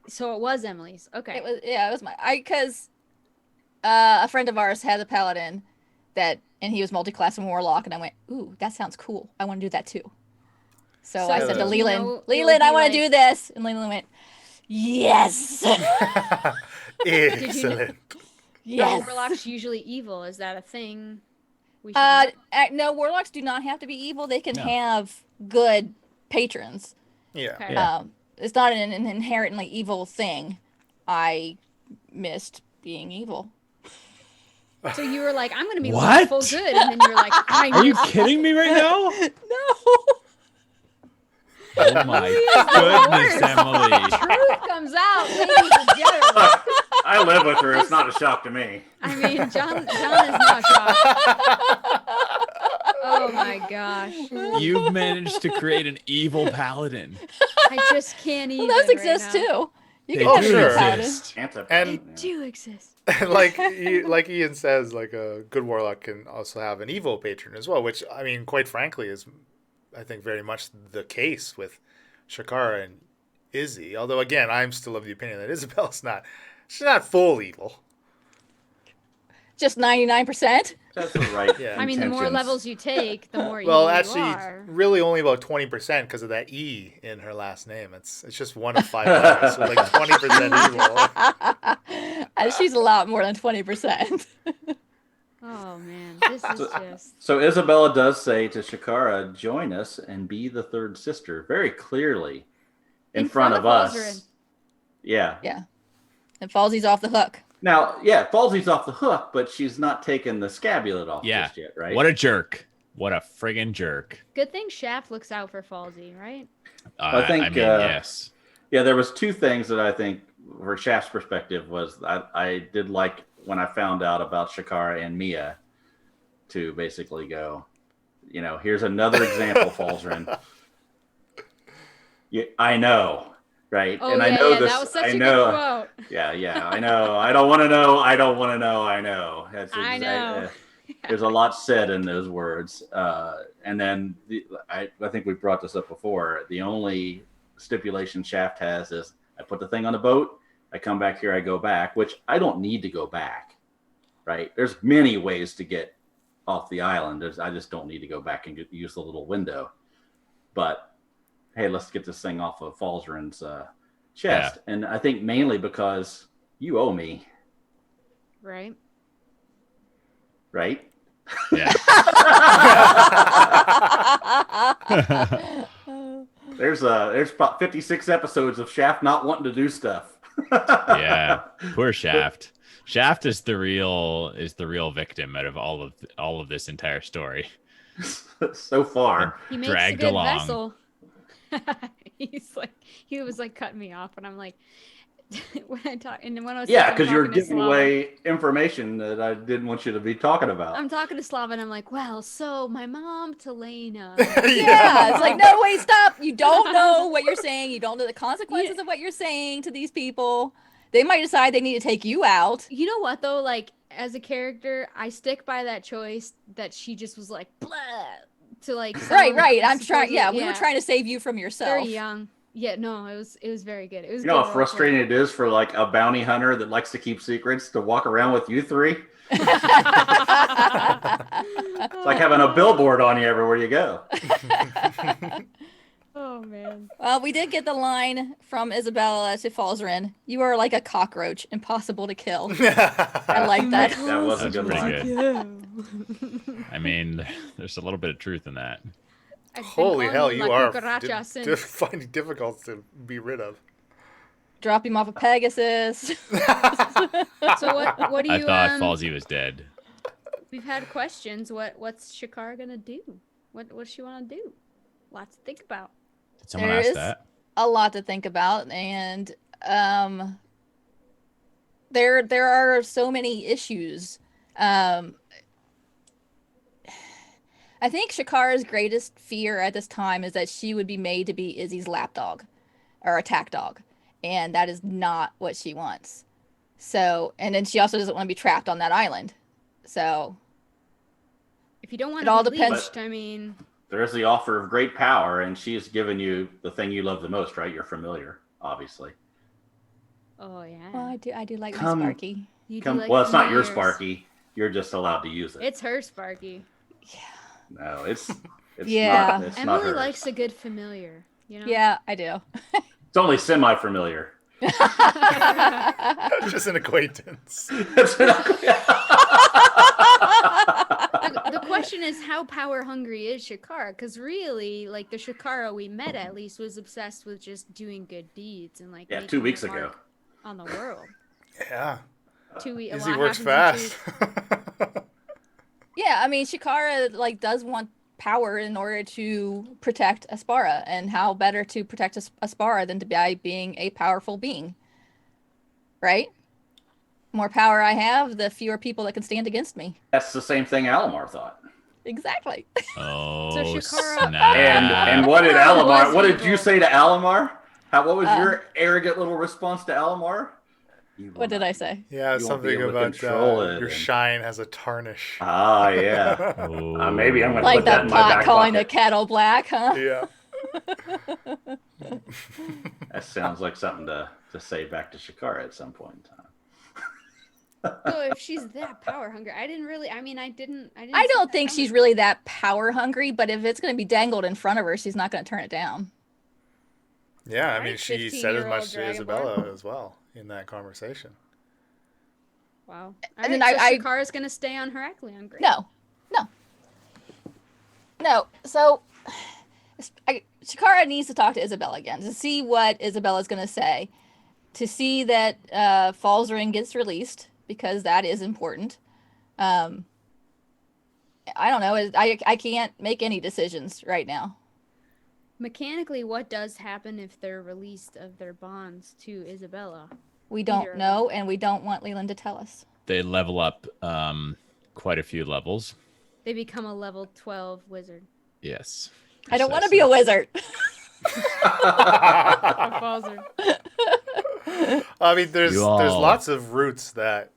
So it was Emily's. Okay. It was because a friend of ours had a paladin and he was multi-class and warlock, and I went, ooh, that sounds cool. I want to do that too. So I said to did you Leland, I want to do this, and Leland went, yes, Excellent. yes. Are warlocks usually evil? Is that a thing? We should No, warlocks do not have to be evil. They can No. have good patrons. Yeah. Okay. Yeah. It's not an inherently evil thing. I missed being evil. So you were like, I'm going to be What? lawful good, and then you were like, Are you kidding me right now? No. Oh my goodness, Emily. Truth comes out, ladies and gentlemen. I live with her. It's not a shock to me. I mean, John is not shocked. Oh my gosh. You've managed to create an evil paladin. I just can't even. Well, those right exist now. too. You They can have do a good exist. paladin. Anti-paladin, They yeah. do exist. like Ian says, like a good warlock can also have an evil patron as well, which I mean, quite frankly, is I think very much the case with Shakara and Izzy. Although again, I'm still of the opinion that Isabel's not. She's not full evil. Just 99%. That's the right. Yeah. I mean, the more intentions. levels you take, the more Well, evil actually, you are. really only about 20% because of that E in her last name. It's just one of 5 letters, so like 20% evil. And she's a lot more than 20%. Oh man, this is just. So Isabella does say to Shakara, "Join us and be the third sister," very clearly in front of us. Falzarin. Yeah. Yeah. And Falsey's off the hook. Now, yeah, Falsey's off the hook, but she's not taken the scapulet off Yeah. just yet, right? What a jerk. What a friggin' jerk. Good thing Shaft looks out for Falsey, right? I think, I mean, yes. Yeah, there was 2 things that I think, for Shaft's perspective, was I did like when I found out about Shakara and Mia, to basically go, here's another example, Falzarin. I know, right? Oh and I yeah, know yeah, this. that was such I a know. good quote. Yeah, I know. I don't want to know. I don't want to know. I know. I know. There's a lot said in those words. And then I think we brought this up before. The only stipulation Shaft has is I put the thing on the boat, I come back here, I go back, which I don't need to go back, right? There's many ways to get off the island. I just don't need to go back and use the little window. But hey, let's get this thing off of Falzarin's chest. Yeah. And I think mainly because you owe me. Right. Right? Yeah. There's about 56 episodes of Shaft not wanting to do stuff. Yeah. Poor Shaft. Shaft is the real victim out of all of this entire story. So far. He makes dragged a good along. vessel. He was like cutting me off, and I'm like, when I was because you're giving away information that I didn't want you to be talking about. I'm talking to Slava, and I'm like, well, so my mom, Talena. Yeah, it's like, no, wait, stop. You don't know what you're saying. You don't know the consequences of what you're saying to these people. They might decide they need to take you out. You know what, though? Like, as a character, I stick by that choice that she just was like, blah, to like. Right. I'm trying. Yeah, we were trying to save you from yourself. Very young. Yeah, no, it was very good. It was. You know how frustrating it is for like a bounty hunter that likes to keep secrets to walk around with you three? It's like having a billboard on you everywhere you go. Oh man. Well, we did get the line from Isabella to Falzarin. You are like a cockroach, impossible to kill. I like that. That was a good pretty line. I mean, there's a little bit of truth in that. Holy hell, you are since. finding difficult to be rid of. Drop him off a Pegasus. So what do you? I thought Falsey was dead. We've had questions. What's Shakara gonna do? What does she want to do? Lots to think about. Did someone ask that? A lot to think about, and there are so many issues. I think Shakara's greatest fear at this time is that she would be made to be Izzy's lapdog or attack dog. And that is not what she wants. So, and then she also doesn't want to be trapped on that island. So, if you don't want it all to be depends. leashed, I mean, there is the offer of great power, and she has given you the thing you love the most, right? You're familiar, obviously. Oh yeah. Well, I do like my Come- Sparky. You do Come, like well, it's not your familiars. Sparky. You're just allowed to use it. It's her Sparky. No, it's Yeah. not. It's not Emily hers. likes a good familiar. You know. Yeah, I do. It's only semi-familiar. Just an acquaintance. The question is, how power hungry is Shakara? Because really, like the Shakara we met at least was obsessed with just doing good deeds and like Yeah, making 2 weeks her ago. mark on the world. Yeah. 2 weeks. Izzy works fast. Yeah, I mean, Shikara like does want power in order to protect Aspara, and how better to protect Aspara than by being a powerful being, right? More power I have, the fewer people that can stand against me. That's the same thing Alamar thought. Exactly. Oh, Shakara- snap. And what did Alamar Alamar? was What did evil. you say to Alamar? What was your arrogant little response to Alamar? What did I say? Yeah, You won't be something able to about control it your and- shine has a tarnish. Ah, yeah. Oh. Maybe I'm gonna Like put that that in my pot back calling the pocket. kettle black, huh? Yeah. That sounds like something to say back to Shakara at some point in time. So if she's that power hungry, I didn't. I see don't that think she's coming. really that power hungry, but if it's going to be dangled in front of her, she's not going to turn it down. Yeah, I mean, Alright, she said as 15-year-old much to Dragonborn. Isabella as well in that conversation. Wow. And then Alright, so I- Shakara's gonna stay on Heraklion. Great. No. So Shakara needs to talk to Isabella again to see what Isabella's going to say, to see that Falzarin gets released, because that is important. I don't know. I can't make any decisions right now. Mechanically, what does happen if they're released of their bonds to Isabella? We Either don't of know, and we don't want Leland to tell us. They level up quite a few levels. They become a level 12 wizard. Yes. I don't want to be a wizard. Falzarin. I mean, there's You all- lots of routes that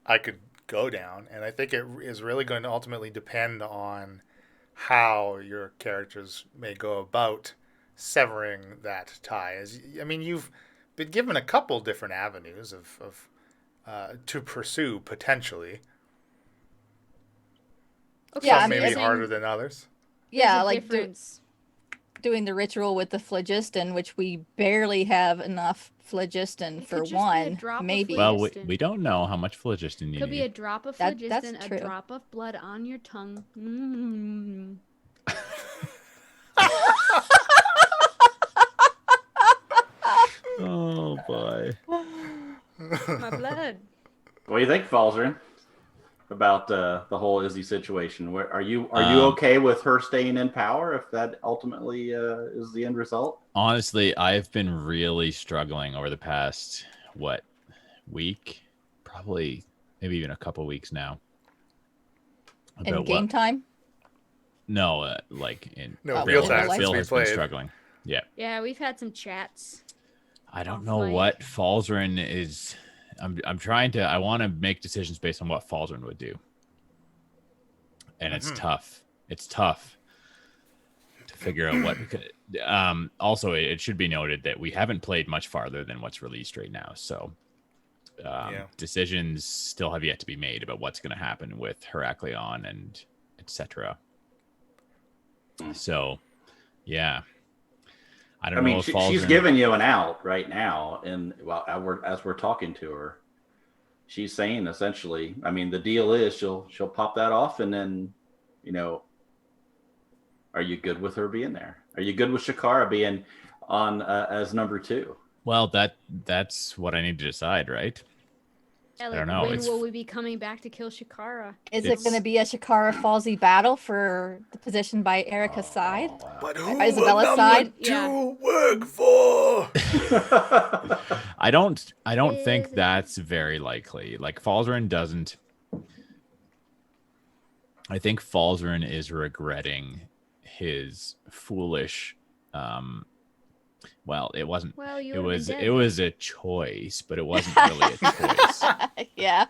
I could go down, and I think it is really going to ultimately depend on how your characters may go about severing that tie. I mean, you've been given a couple different avenues of to pursue potentially. Okay, Yeah, Some I mean, maybe saying harder than others. Yeah, there's a like difference. doing the ritual with the phlogiston, which we barely have enough phlogiston It for could just be a one. drop of Maybe. Well, phlogiston. we don't know how much phlogiston you Could be a need. drop of That's phlogiston, a true. drop of blood on your tongue. Mm. Oh, boy. My blood. What do you think, Falzarin, about the whole Izzy situation? Are you okay with her staying in power if that ultimately is the end result? Honestly, I've been really struggling over the past, week? Probably maybe even a couple weeks now. In game time? No, like in No, real Bill, time, since Bill we has been played. struggling. Yeah. Yeah, we've had some chats. I don't Off know mic. what Falzarin is. I'm trying to. I want to make decisions based on what Falzarin would do, and it's tough. It's tough to figure out what. Also, it should be noted that we haven't played much farther than what's released right now, so decisions still have yet to be made about what's going to happen with Heraklion and etc. So, yeah. I don't I know mean, if she's Falzarin- giving you an out right now, and as we're talking to her, she's saying essentially, I mean, the deal is she'll pop that off, and then, are you good with her being there? Are you good with Shakara being on as number 2? Well, that's what I need to decide, right? Yeah, don't know, When it's- will we be coming back to kill Shakara? Is it It's- going to be a Shakara Falsey battle for the position by Erica's side? But who Isabella's will side? number 2 work for? I don't think Is- that's very likely. Like Falzarin doesn't. I think Falzarin is regretting his foolish. Well, it wasn't. Well, you It would've was. been It dead. was a choice, but it wasn't really a choice. Yeah.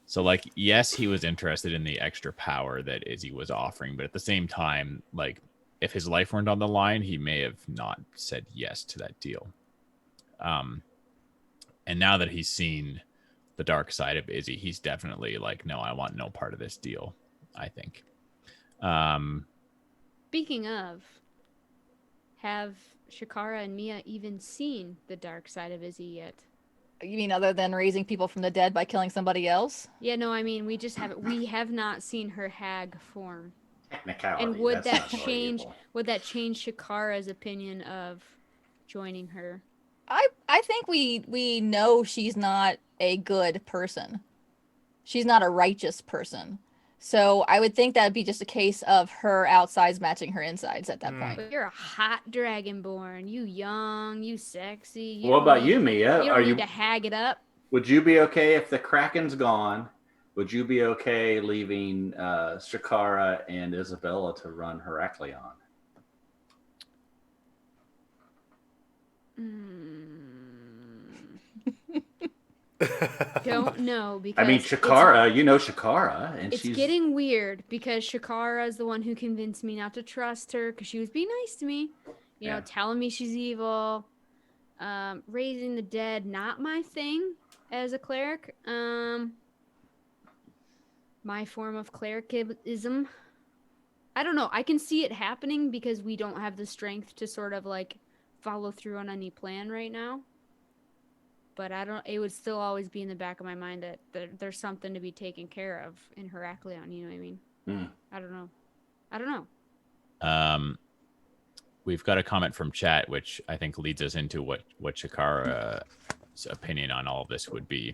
So, like, yes, he was interested in the extra power that Izzy was offering, but at the same time, like, if his life weren't on the line, he may have not said yes to that deal. And now that he's seen the dark side of Izzy, he's definitely like, no, I want no part of this deal, I think. Speaking of, have Shakara and Mia even seen the dark side of Izzy yet? You mean other than raising people from the dead by killing somebody else? Yeah, no, I mean we have not seen her hag form. Technicality. And would that's that not very change evil. would that change Shakara's opinion of joining her? I think we know she's not a good person. She's not a righteous person. So I would think that would be just a case of her outsides matching her insides at that point. But you're a hot dragonborn. You young, you sexy. You What don't about need- you, Mia? You Are don't need you? to hag it up. Would you be okay if the Kraken's gone? Would you be okay leaving Shakara and Isabella to run Heraklion? Don't know because I mean, Shakara, you know Shakara, and It's she's getting weird because Shakara is the one who convinced me not to trust her because she was being nice to me, you know, Yeah. telling me she's evil. Raising the dead, not my thing as a cleric. My form of clericism. I don't know. I can see it happening because we don't have the strength to sort of like follow through on any plan right now. But it would still always be in the back of my mind that there's something to be taken care of in Heraklion, you know what I mean? I don't know. We've got a comment from chat, which I think leads us into what Shakara's opinion on all of this would be.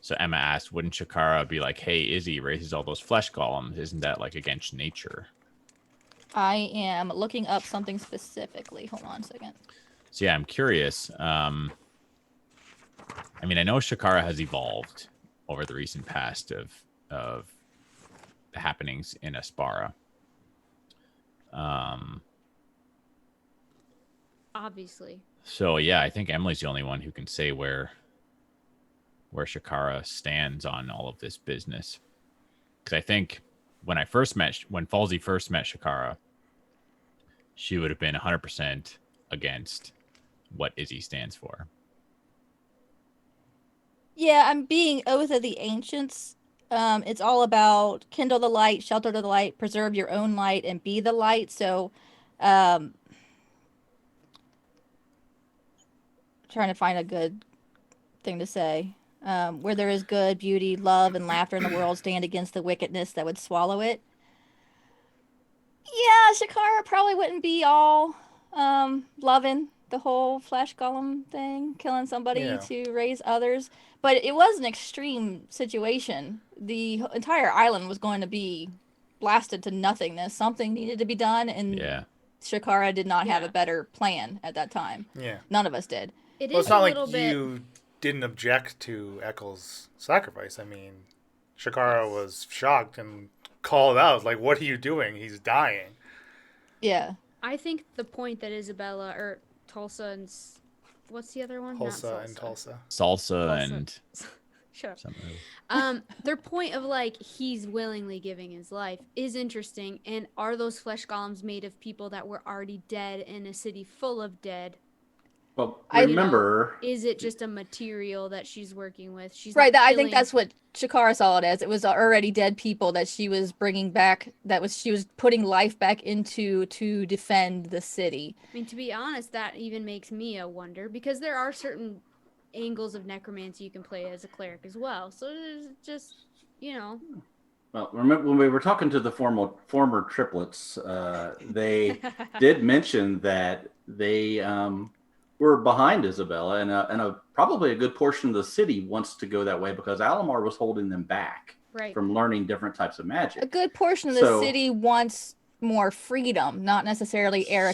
So Emma asked, wouldn't Shakara be like, hey, Izzy raises all those flesh golems. Isn't that like against nature? I am looking up something specifically. Hold on a second. So yeah, I'm curious. I mean, I know Shakara has evolved over the recent past of the happenings in Aspara. Obviously. So yeah, I think Emily's the only one who can say where Shakara stands on all of this business. Because I think when Falsey first met Shakara, she would have been 100% against what Izzy stands for. Yeah, I'm being Oath of the Ancients. It's all about kindle the light, shelter the light, preserve your own light, and be the light. So, trying to find a good thing to say. Where there is good, beauty, love, and laughter in the world, stand against the wickedness that would swallow it. Yeah, Shakara probably wouldn't be all loving the whole flesh golem thing, killing somebody to raise others. But it was an extreme situation. The entire island was going to be blasted to nothingness. Something needed to be done, and Shakara did not have a better plan at that time. Yeah. None of us did. It's not like you didn't object to Eccles' sacrifice. I mean, Shakara was shocked and called out, like, what are you doing? He's dying. Yeah. I think the point that Isabella, or Tulsa and... What's the other one? Tulsa and Tulsa. Salsa and... Shut up. Their point of, like, he's willingly giving his life is interesting. And are those flesh golems made of people that were already dead in a city full of dead? Well, remember... Is it just a material that she's working with? She's right, I think that's what Shakara saw it as. It was already dead people that she was bringing back, she was putting life back into to defend the city. I mean, to be honest, that even makes me wonder, because there are certain angles of necromancy you can play as a cleric as well. So it's just, you know... Well, remember when we were talking to the former triplets, they did mention that they... were behind Isabella, and probably a good portion of the city wants to go that way because Alamar was holding them back from learning different types of magic. A good portion of the city wants more freedom, not necessarily or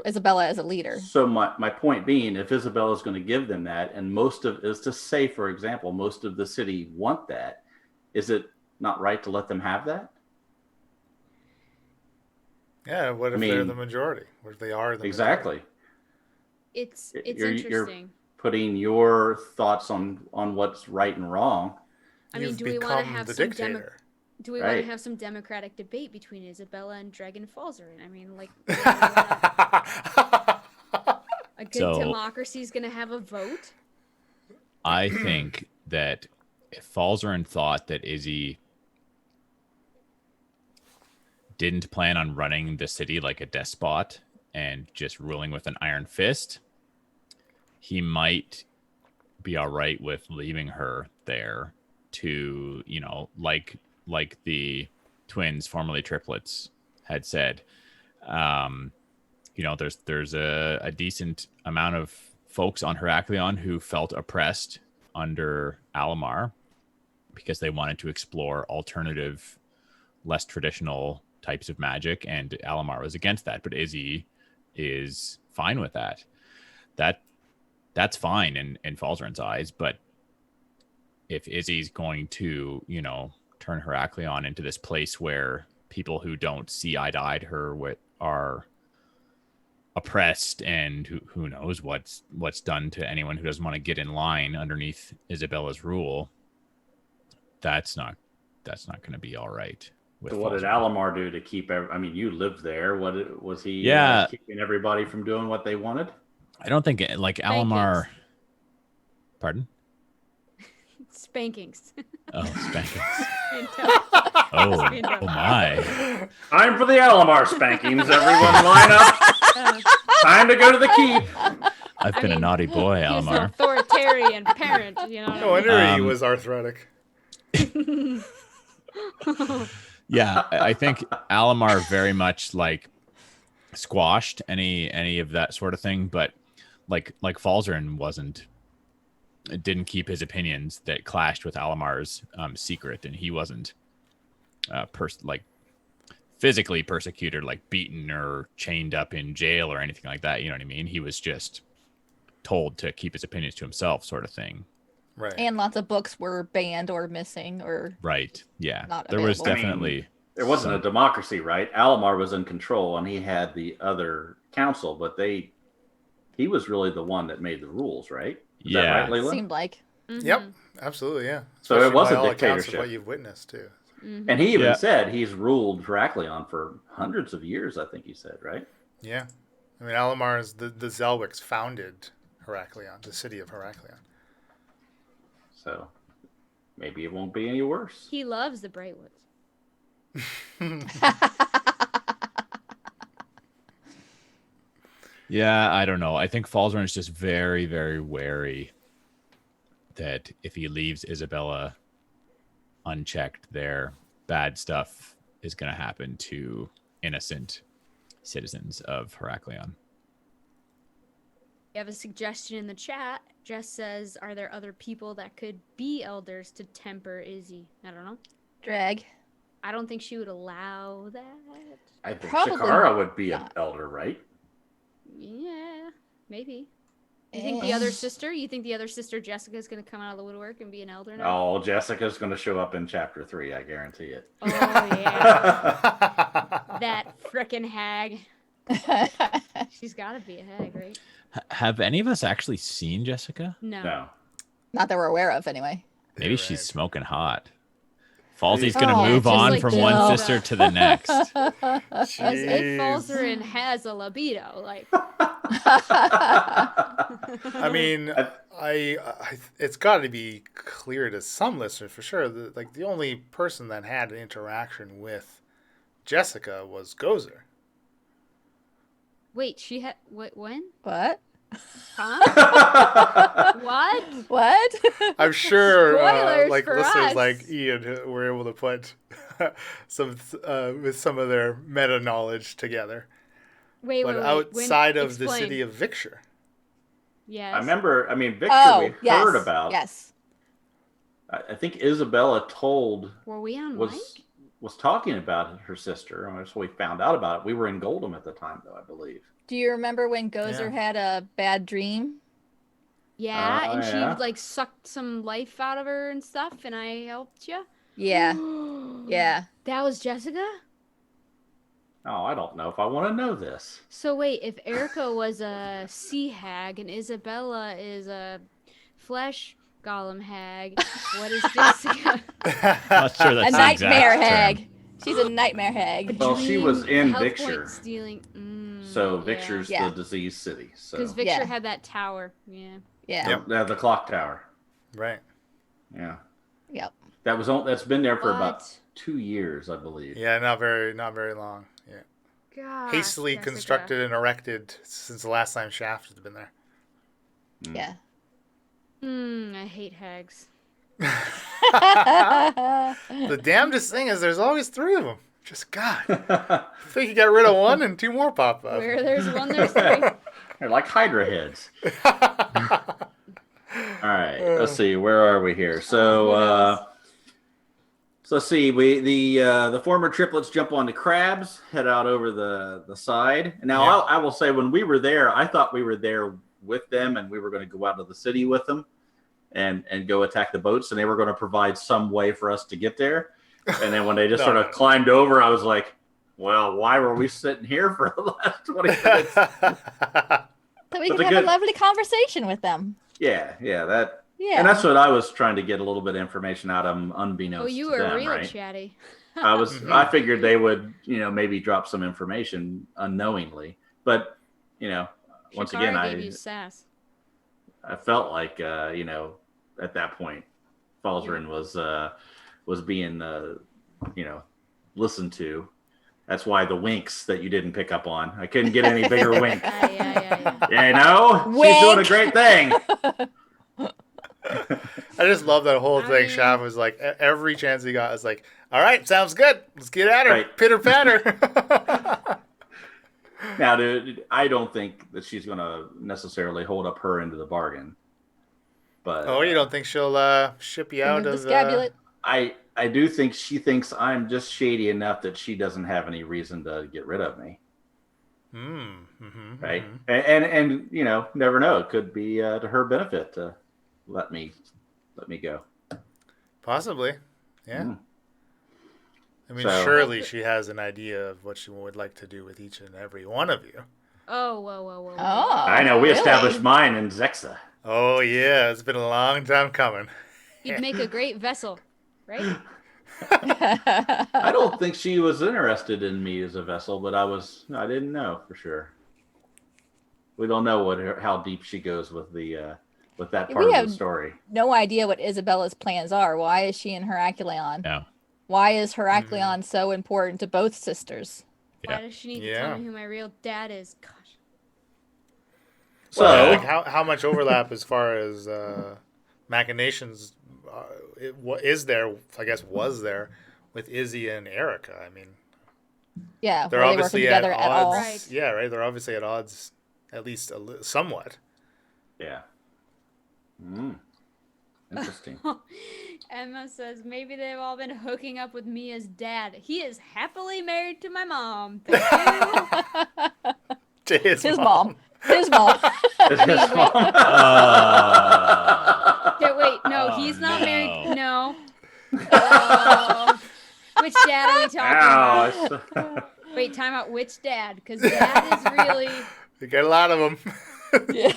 Isabella as a leader. So my point being, if Isabella is going to give them that, and is to say, for example, most of the city want that, is it not right to let them have that? Yeah, what if they're the majority? What if they are the exactly? Majority? It's interesting. You're putting your thoughts on what's right and wrong. I mean, do we want to have some democratic debate between Isabella and Dragon Falzarin? I mean, like, a good democracy is going to have a vote. I think that if Falzarin thought that Izzy didn't plan on running the city like a despot and just ruling with an iron fist, he might be all right with leaving her there to, like the twins, formerly triplets, had said. There's a decent amount of folks on Heraklion who felt oppressed under Alamar because they wanted to explore alternative, less traditional types of magic, and Alamar was against that. But Izzy is fine with that. That's fine in Falzarin's eyes. But if Izzy's going to, turn Heraklion into this place where people who don't see eye to eye to her are oppressed, and who knows what's done to anyone who doesn't want to get in line underneath Isabella's rule, that's not going to be all right. So what did Alamar do to keep? You lived there. What was he? Keeping everybody from doing what they wanted? I don't think Alamar. Pardon? Spankings. Oh, spankings. Oh my! Time for the Alamar spankings. Everyone, line up. Time to go to the keep. I've been a naughty boy, Alamar. He's an authoritarian parent. No wonder he was arthritic. Yeah, I think Alamar very much squashed any of that sort of thing, but like Falzarin didn't keep his opinions that clashed with Alamar's secret, and he wasn't physically persecuted, like beaten or chained up in jail or anything like that. You know what I mean? He was just told to keep his opinions to himself, sort of thing. Right. And lots of books were banned or missing or right. Yeah. Not there was available. definitely there wasn't a democracy, right? Alamar was in control, and he had the other council, but he was really the one that made the rules, right? Is that right, Leila? seemed like. Mm-hmm. Yep, absolutely, yeah. So it was by a all accounts of dictatorship. what you've witnessed too. Mm-hmm. And he even said he's ruled Heraklion for hundreds of years, I think he said, right? Yeah. I mean, Alamar is the Zelwicks founded Heraklion, the city of Heraklion. So maybe it won't be any worse. He loves the Brightwoods. Yeah, I don't know. I think Falzarin is just very, very wary that if he leaves Isabella unchecked there, bad stuff is going to happen to innocent citizens of Heraklion. We have a suggestion in the chat. Jess says, are there other people that could be elders to temper Izzy? I don't know. Drag. I don't think she would allow that. I think Probably Shakara would be an not. elder, right? Yeah, maybe. You think the other sister? You think the other sister, Jessica, is going to come out of the woodwork and be an elder now? Oh, Jessica's going to show up in chapter 3, I guarantee it. Oh, yeah. That frickin' hag. She's got to be a hag, right? Have any of us actually seen Jessica? No. Not that we're aware of, anyway. Maybe she's smoking hot. Falsey's Oh, going to yeah, move just on like from Jill. one sister to the next. As if Jeez. Falzarin has a libido, like. I mean, I it's got to be clear to some listeners for sure that the only person that had an interaction with Jessica was Gozer. Wait, she had what? When? What? Huh? What? What? I'm sure Spoilers for listeners us. like Ian who were able to put some with some of their meta knowledge together. Wait, But wait. outside When? of the Explain. city of Victor. Yes. I remember, Victor Oh, we yes. heard about. Yes. I think Isabella Were we on mic? was talking about her sister, and so we found out about it. We were in Goldham at the time, though, I believe. Do you remember when Gozer had a bad dream? Yeah, and yeah. she sucked some life out of her and stuff, and I helped you. Yeah. Yeah. That was Jessica. Oh, I don't know if I want to know this. So wait, if Erica was a sea hag and Isabella is a flesh golem hag, what is Jessica? Not sure A that's the nightmare exact term. hag. She's a nightmare hag. Well, she was in Health Victor. point stealing. So Victor's Yeah. the diseased city. So Because Victor Yeah. had that tower. Yeah. Yeah. Yep. the clock tower. Right. Yeah. Yep. That's been there for about What? 2 years, I believe. Yeah, not very long. Yeah. Gosh, Hastily Jessica. constructed and erected since the last time Shaft has been there. Yeah. I hate hags. The damnedest thing is there's always 3 of them. Just God. I think you got rid of one and 2 more pop up. Where there's one, there's 3. They're like Hydra heads. All right, let's see. Where are we here? So let's see. The former triplets jump onto crabs, head out over the side. And now I will say, when we were there, I thought we were there with them, and we were going to go out to the city with them, and go attack the boats, and they were going to provide some way for us to get there. And then when they just sort of climbed over, I was like, well, why were we sitting here for the last 20 minutes? So we can have a lovely conversation with them. Yeah. Yeah. And that's what I was trying to get a little bit of information out of them, unbeknownst You to were them, real right? chatty. I figured they would, maybe drop some information unknowingly. But, once again, Shakara gave you sass. I felt like, at that point, Falzarin was being, listened to. That's why the winks that you didn't pick up on. I couldn't get any bigger wink. Yeah. She's doing a great thing. I just love that whole thing. Shaft was like, every chance he got, was like, all right, sounds good. Let's get at her. Right. Pitter patter. Now, dude, I don't think that she's going to necessarily hold up her end of the bargain. But you don't think she'll ship you out of the I do think she thinks I'm just shady enough that she doesn't have any reason to get rid of me. Right? And never know. It could be to her benefit to let me go. Possibly. Yeah. I mean, So- surely she has an idea of what she would like to do with each and every one of you. Oh, whoa. Oh, I know. We really? established mine in Zexa. Oh, yeah. It's been a long time coming. You'd make a great vessel, right? I don't think she was interested in me as a vessel, but I didn't know for sure. We don't know how deep she goes with that part of the story. No idea what Isabella's plans are. Why is she in Heracleon? No. Why is Heracleon so important to both sisters? Why does she need to tell me who my real dad is? Gosh. So, like how much overlap as far as machinations was there with Izzy and Erica? I mean, Yeah, they're were they obviously working together at at all? odds. Right. Yeah, right. They're obviously at odds, at least somewhat. yeah. Interesting. Emma says maybe they've all been hooking up with Mia's dad. He is happily married to my mom. Thank you. To his mom. His mom. Okay, wait, no, Oh, he's not no. married. No. Oh. Which dad are we talking about? Wait, time out. Which dad? Because dad is really You get a lot of them. Yeah.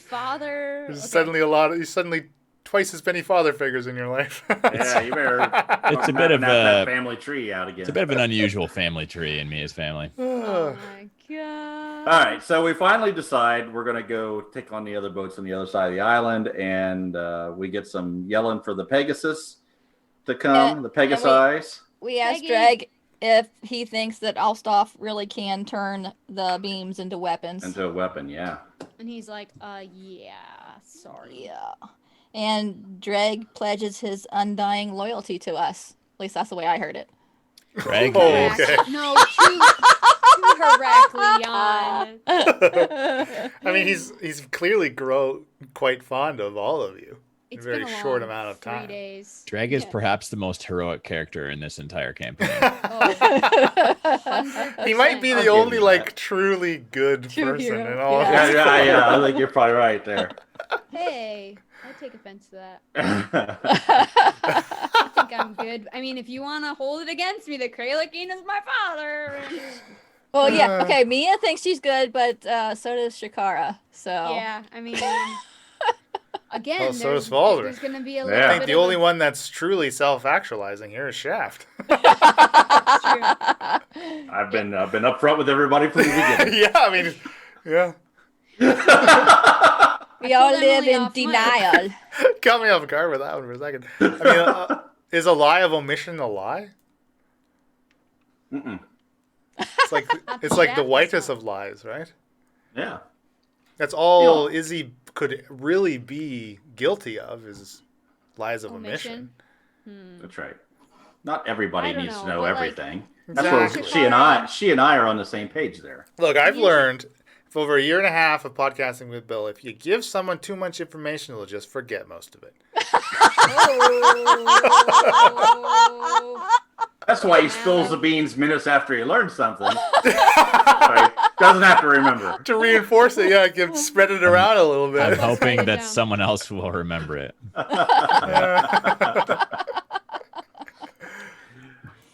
father. There's Okay. suddenly twice as many father figures in your life. Yeah, you better. It's a bit of that a family tree out again. It's a bit of an unusual family tree in Mia's family. Oh my god. All right, so we finally decide we're going to go take on the other boats on the other side of the island, and we get some yelling for the Pegasus to come, the Pegasi. We asked Peggy. Dreg if he thinks that Alstoff really can turn the beams into weapons. Into a weapon, yeah. And he's like, yeah, sorry. Yeah. And Dreg pledges his undying loyalty to us. At least that's the way I heard it. Greg Oh, is okay. No, to Heracleon. I mean, he's clearly quite fond of all of you. It's very been a short long amount of 3 time. days. Dreg is Yeah. perhaps the most heroic character in this entire campaign. Oh, He might be I'll the give only you that. truly good True person hero, in all yeah. of Yeah, I think you're probably right there. hey, I take offense to that. I think I'm good. I mean, if you want to hold it against me, the Kralikin is my father. Well, yeah. Okay, Mia thinks she's good, but so does Shakara. So Yeah, I mean, again, Well, so does Falder. there's going to be a Yeah. little I bit think the of only one that's truly self-actualizing here is Shaft. That's true. I've been upfront with everybody from the beginning. Yeah, I mean, yeah. We all told live Emily in off mic. denial. Caught me off guard with that one for a second. I mean, is a lie of omission a lie? Mm-mm. It's like Not it's like the Shaft whitest song. of lies, right? Yeah. That's all Yeah. Izzy could really be guilty of is lies of Omission. omission. That's right. Not everybody I don't needs to know, know but, like, everything. That's where Exactly. she and I are on the same page there. Look, I've Me and learned for over a year and a half of podcasting with Bill, if you give someone too much information, they'll just forget most of it. Oh. That's why he spills the beans minutes after he learns something. Right? Doesn't have to remember. To reinforce it, yeah, spread it around a little I'm bit. Let's write hoping it that down. someone else will remember it.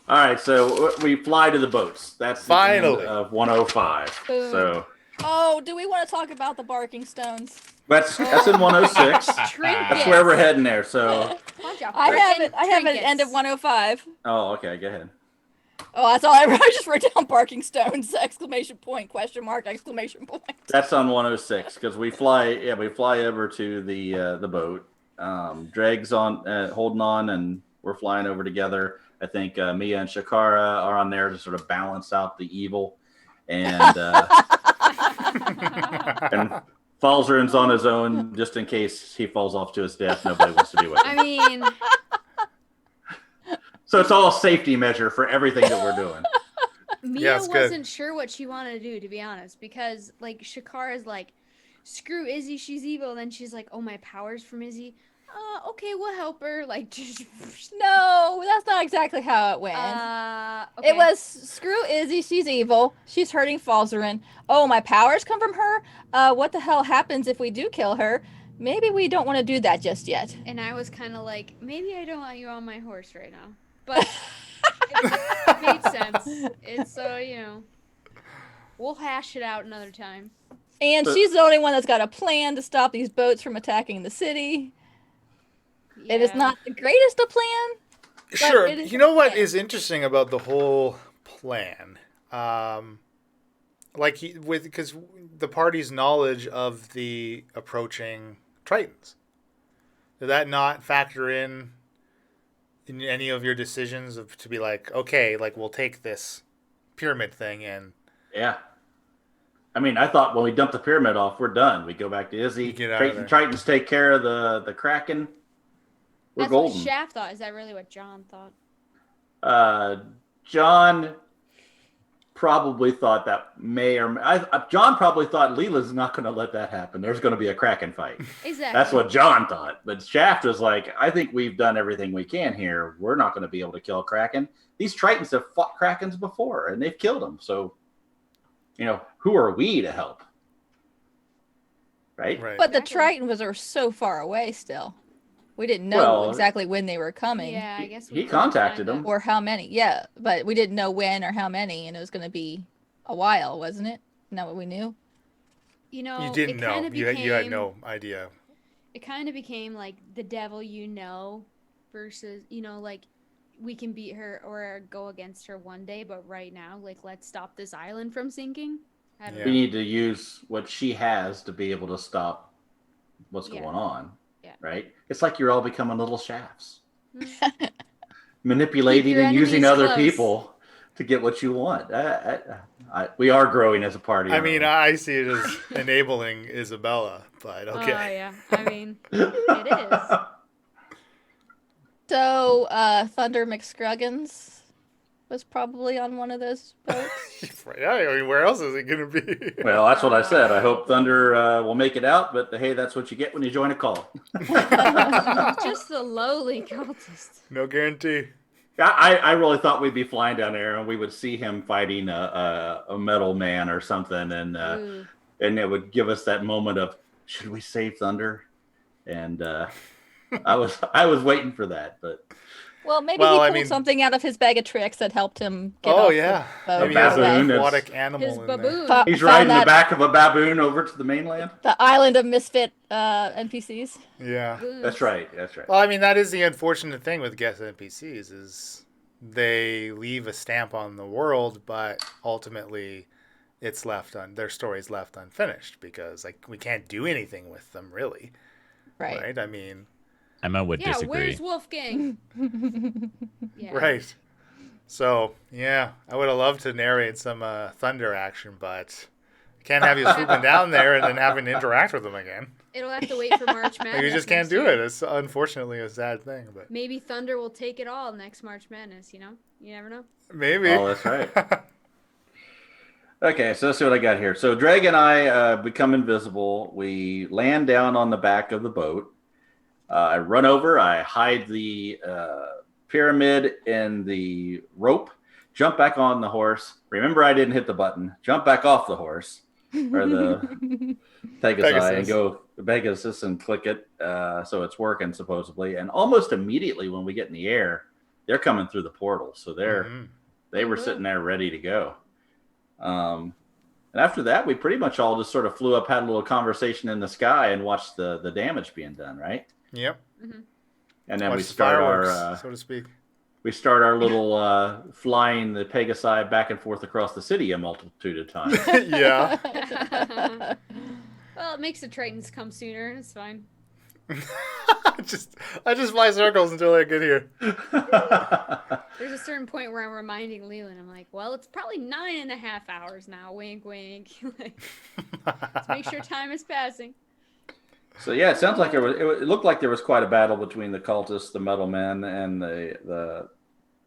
All right, so we fly to the boats. That's the Finally. end of 105. Boom. So Oh, do we want to talk about the barking stones? that's in 106. Trinkets. That's where we're heading there. So Bunch of I have it. frickin' I have it at trinkets. end of 105. oh, okay, go ahead. Oh, that's all I wrote. I just wrote down barking stones! Exclamation point! Question mark! Exclamation point! That's on 106 because we fly over to the boat. Dreg's on holding on, and we're flying over together. I think Mia and Shakara are on there to sort of balance out the evil, and and Falzarin's on his own just in case he falls off to his death. Nobody wants to be with him. I mean, So it's all a safety measure for everything that we're doing. Mia it's good. wasn't sure what she wanted to do, to be honest, because like Shakara's like, screw Izzy, she's evil. Then she's like, oh, my power's from Izzy. Okay, we'll help her. Like, just, No, that's not exactly how it went. okay. It was screw Izzy, she's evil. She's hurting Falzarin. Oh, my powers come from her. What the hell happens if we do kill her? Maybe we don't want to do that just yet. And I was kind of like, maybe I don't want you on my horse right now, but it made sense. It's so we'll hash it out another time. And she's the only one that's got a plan to stop these boats from attacking the city. It is Yeah. not the greatest of plan. Sure. it is You know what okay. is interesting about the whole plan? Because the party's knowledge of the approaching Tritons. Did that not factor in any of your decisions to be like, okay, like we'll take this pyramid thing and Yeah. I mean, I thought when we dump the pyramid off, we're done. We go back to Izzy. Get out of there. Tritons take care of the Kraken. We're That's golden. what Shaft thought. Is that really what John thought? John probably thought that John probably thought Leela's not going to let that happen. There's going to be a Kraken fight. Exactly. That's what John thought. But Shaft was like, I think we've done everything we can here. We're not going to be able to kill Kraken. These Tritons have fought Krakens before, and they've killed them. So, who are we to help? Right? right. But the Exactly. Tritons are so far away still. We didn't know Well, exactly when they were coming. Yeah, I guess He we couldn't contacted find him. out. Or how many. Yeah, but we didn't know when or how many, and it was going to be a while, wasn't it? Isn't that what we knew? You didn't it know. kinda You had became- no idea. It kind of became like the devil versus, like we can beat her or go against her one day, but right now, like, let's stop this island from sinking. I don't Yeah. We need to use what she has to be able to stop what's Yeah. going on. Yeah. Right? It's like you're all becoming little shafts. know. Manipulating Keep your and using enemies other close. people to get what you want. We are growing as a party. I aren't mean, we? I see it as enabling Isabella, but okay. Oh, yeah. I mean, it is. So, Thunder McScruggins was probably on one of those boats. Yeah, I mean, where else is it going to be? Well, that's what I said. I hope Thunder will make it out, but hey, that's what you get when you join a call. Just the lowly cultist. No guarantee. I really thought we'd be flying down there and we would see him fighting a metal man or something, and Ooh. it would give us that moment of, should we save Thunder? And I was waiting for that, but Well, maybe Well, he I pulled mean- something out of his bag of tricks that helped him get Oh off yeah, the boat. maybe he has baboon an is- aquatic animal His in there. baboon. he's Found riding the that- back of a baboon over to the mainland. The island of misfit NPCs. Yeah. Baboons. That's right. That's right. Well, I mean, that is the unfortunate thing with guest NPCs is they leave a stamp on the world, but ultimately their story's left unfinished because like we can't do anything with them really, right? I mean, Emma would Yeah, disagree. where's Wolfgang? Yeah. right. So yeah, I would have loved to narrate some thunder action, but I can't have you swooping down there and then having to interact with them again. It'll have to wait for March Madness. Like, you just can't next do year. it. It's unfortunately a sad thing, but Maybe Thunder will take it all next March Madness, you know? You never know. maybe. Oh, that's right. Okay, so let's see what I got here. So Dreg and I become invisible. We land down on the back of the boat. I run over. I hide the pyramid in the rope. Jump back on the horse. Remember, I didn't hit the button. Jump back off the horse or the Pegasus and go Pegasus and click it. So it's working supposedly. And almost immediately when we get in the air, they're coming through the portal. So they were sitting there ready to go. And after that, we pretty much all just sort of flew up, had a little conversation in the sky, and watched the damage being done, right? Yep. Mm-hmm. And then Watch we the start fireworks, our so to speak. we start our little flying the Pegasi back and forth across the city a multitude of times. Yeah. Well, it makes the Tritons come sooner. It's fine. I just fly circles until I get here. There's a certain point where I'm reminding Leland, I'm like, well, it's probably 9.5 hours now. Wink, wink. Like, let's make sure time is passing. So yeah, it sounds like it looked like there was quite a battle between the cultists, the metal men, and the